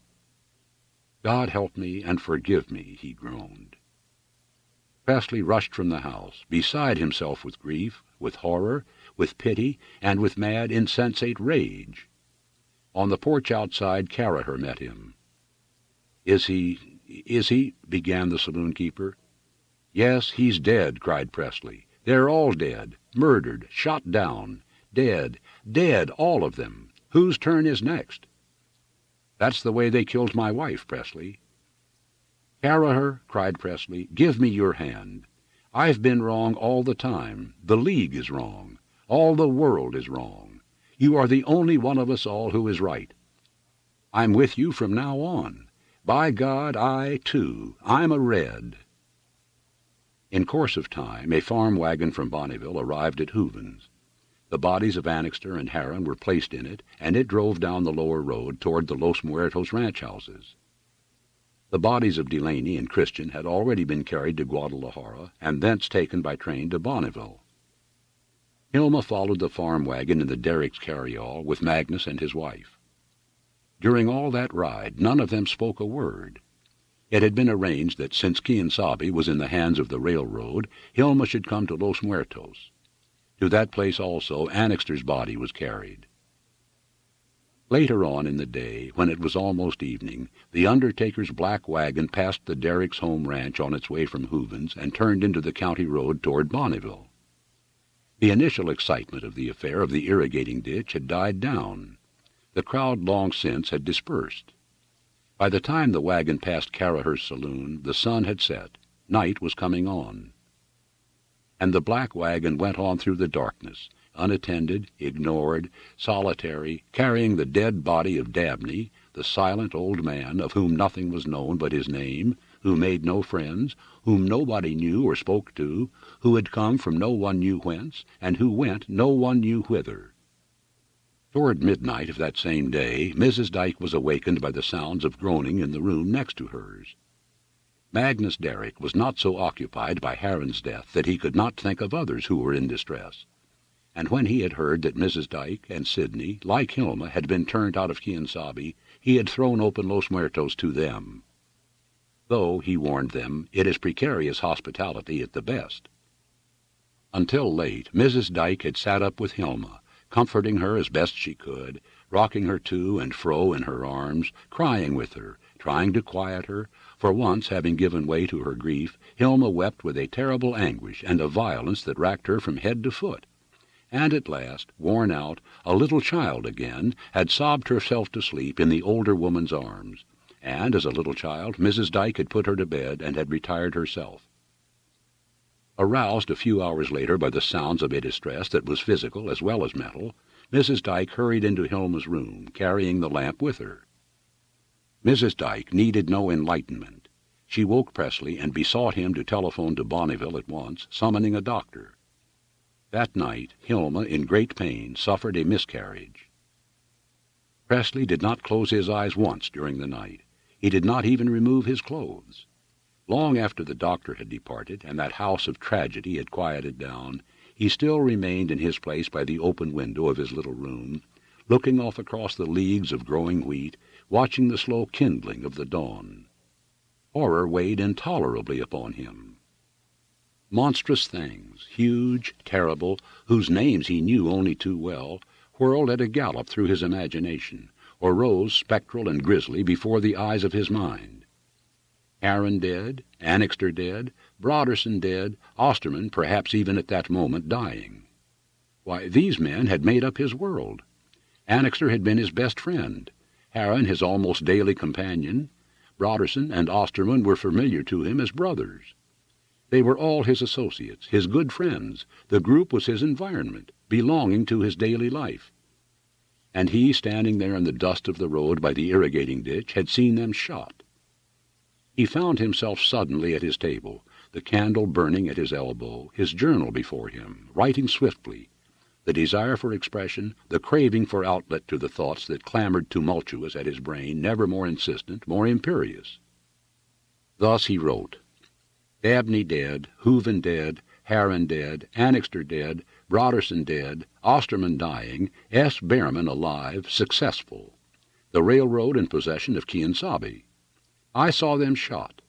"God help me and forgive me," he groaned. Presley rushed from the house, beside himself with grief, with horror, with pity, and with mad, insensate rage. On the porch outside, Caraher met him. Is he, began the saloon-keeper. "Yes, he's dead," cried Presley. "They're all dead, murdered, shot down, dead, all of them. Whose turn is next?" "That's the way they killed my wife, Presley." "Caraher," cried Presley, "give me your hand. I've been wrong all the time. The League is wrong. All the world is wrong. You are the only one of us all who is right. I'm with you from now on. By God, I, too, I'm a Red." In course of time, a farm wagon from Bonneville arrived at Hooven's. The bodies of Annixter and Harron were placed in it, and it drove down the lower road toward the Los Muertos ranch houses. The bodies of Delaney and Christian had already been carried to Guadalajara, and thence taken by train to Bonneville. Hilma followed the farm wagon in the Derricks' carryall with Magnus and his wife. During all that ride, none of them spoke a word. It had been arranged that since Quien-Sabe was in the hands of the railroad, Hilma should come to Los Muertos. To that place also Annixter's body was carried. Later on in the day, when it was almost evening, the undertaker's black wagon passed the Derricks' home ranch on its way from Hooven's and turned into the county road toward Bonneville. The initial excitement of the affair of the irrigating ditch had died down. The crowd long since had dispersed. By the time the wagon passed Caraher's saloon, the sun had set. Night was coming on. And the black wagon went on through the darkness, unattended, ignored, solitary, carrying the dead body of Dabney, the silent old man of whom nothing was known but his name, who made no friends, whom nobody knew or spoke to, who had come from no one knew whence, and who went no one knew whither. Toward midnight of that same day, Mrs. Dyke was awakened by the sounds of groaning in the room next to hers. Magnus Derrick was not so occupied by Harron's death that he could not think of others who were in distress, and when he had heard that Mrs. Dyke and Sidney, like Hilma, had been turned out of Quien-Sabe, he had thrown open Los Muertos to them. Though, he warned them, it is precarious hospitality at the best. Until late, Mrs. Dyke had sat up with Hilma, comforting her as best she could, rocking her to and fro in her arms, crying with her, trying to quiet her, for once having given way to her grief, Hilma wept with a terrible anguish and a violence that racked her from head to foot, and at last, worn out, a little child again, had sobbed herself to sleep in the older woman's arms, and as a little child Mrs. Dyke had put her to bed and had retired herself. Aroused a few hours later by the sounds of a distress that was physical as well as mental, Mrs. Dyke hurried into Hilma's room, carrying the lamp with her. Mrs. Dyke needed no enlightenment. She woke Presley and besought him to telephone to Bonneville at once, summoning a doctor. That night, Hilma, in great pain, suffered a miscarriage. Presley did not close his eyes once during the night. He did not even remove his clothes. Long after the doctor had departed and that house of tragedy had quieted down, he still remained in his place by the open window of his little room, looking off across the leagues of growing wheat, watching the slow kindling of the dawn. Horror weighed intolerably upon him. Monstrous things, huge, terrible, whose names he knew only too well, whirled at a gallop through his imagination, or rose spectral and grisly before the eyes of his mind. Harron dead, Annixter dead, Broderson dead, Osterman perhaps even at that moment dying. Why, these men had made up his world. Annixter had been his best friend, Harron his almost daily companion. Broderson and Osterman were familiar to him as brothers. They were all his associates, his good friends. The group was his environment, belonging to his daily life. And he, standing there in the dust of the road by the irrigating ditch, had seen them shot. He found himself suddenly at his table, the candle burning at his elbow, his journal before him, writing swiftly, the desire for expression, the craving for outlet to the thoughts that clamored tumultuous at his brain, never more insistent, more imperious. Thus he wrote. Dabney dead, Hooven dead, Harron dead, Annixter dead, Broderson dead, Osterman dying, S. Behrman alive, successful. The railroad in possession of Quien Sabe. I saw them shot.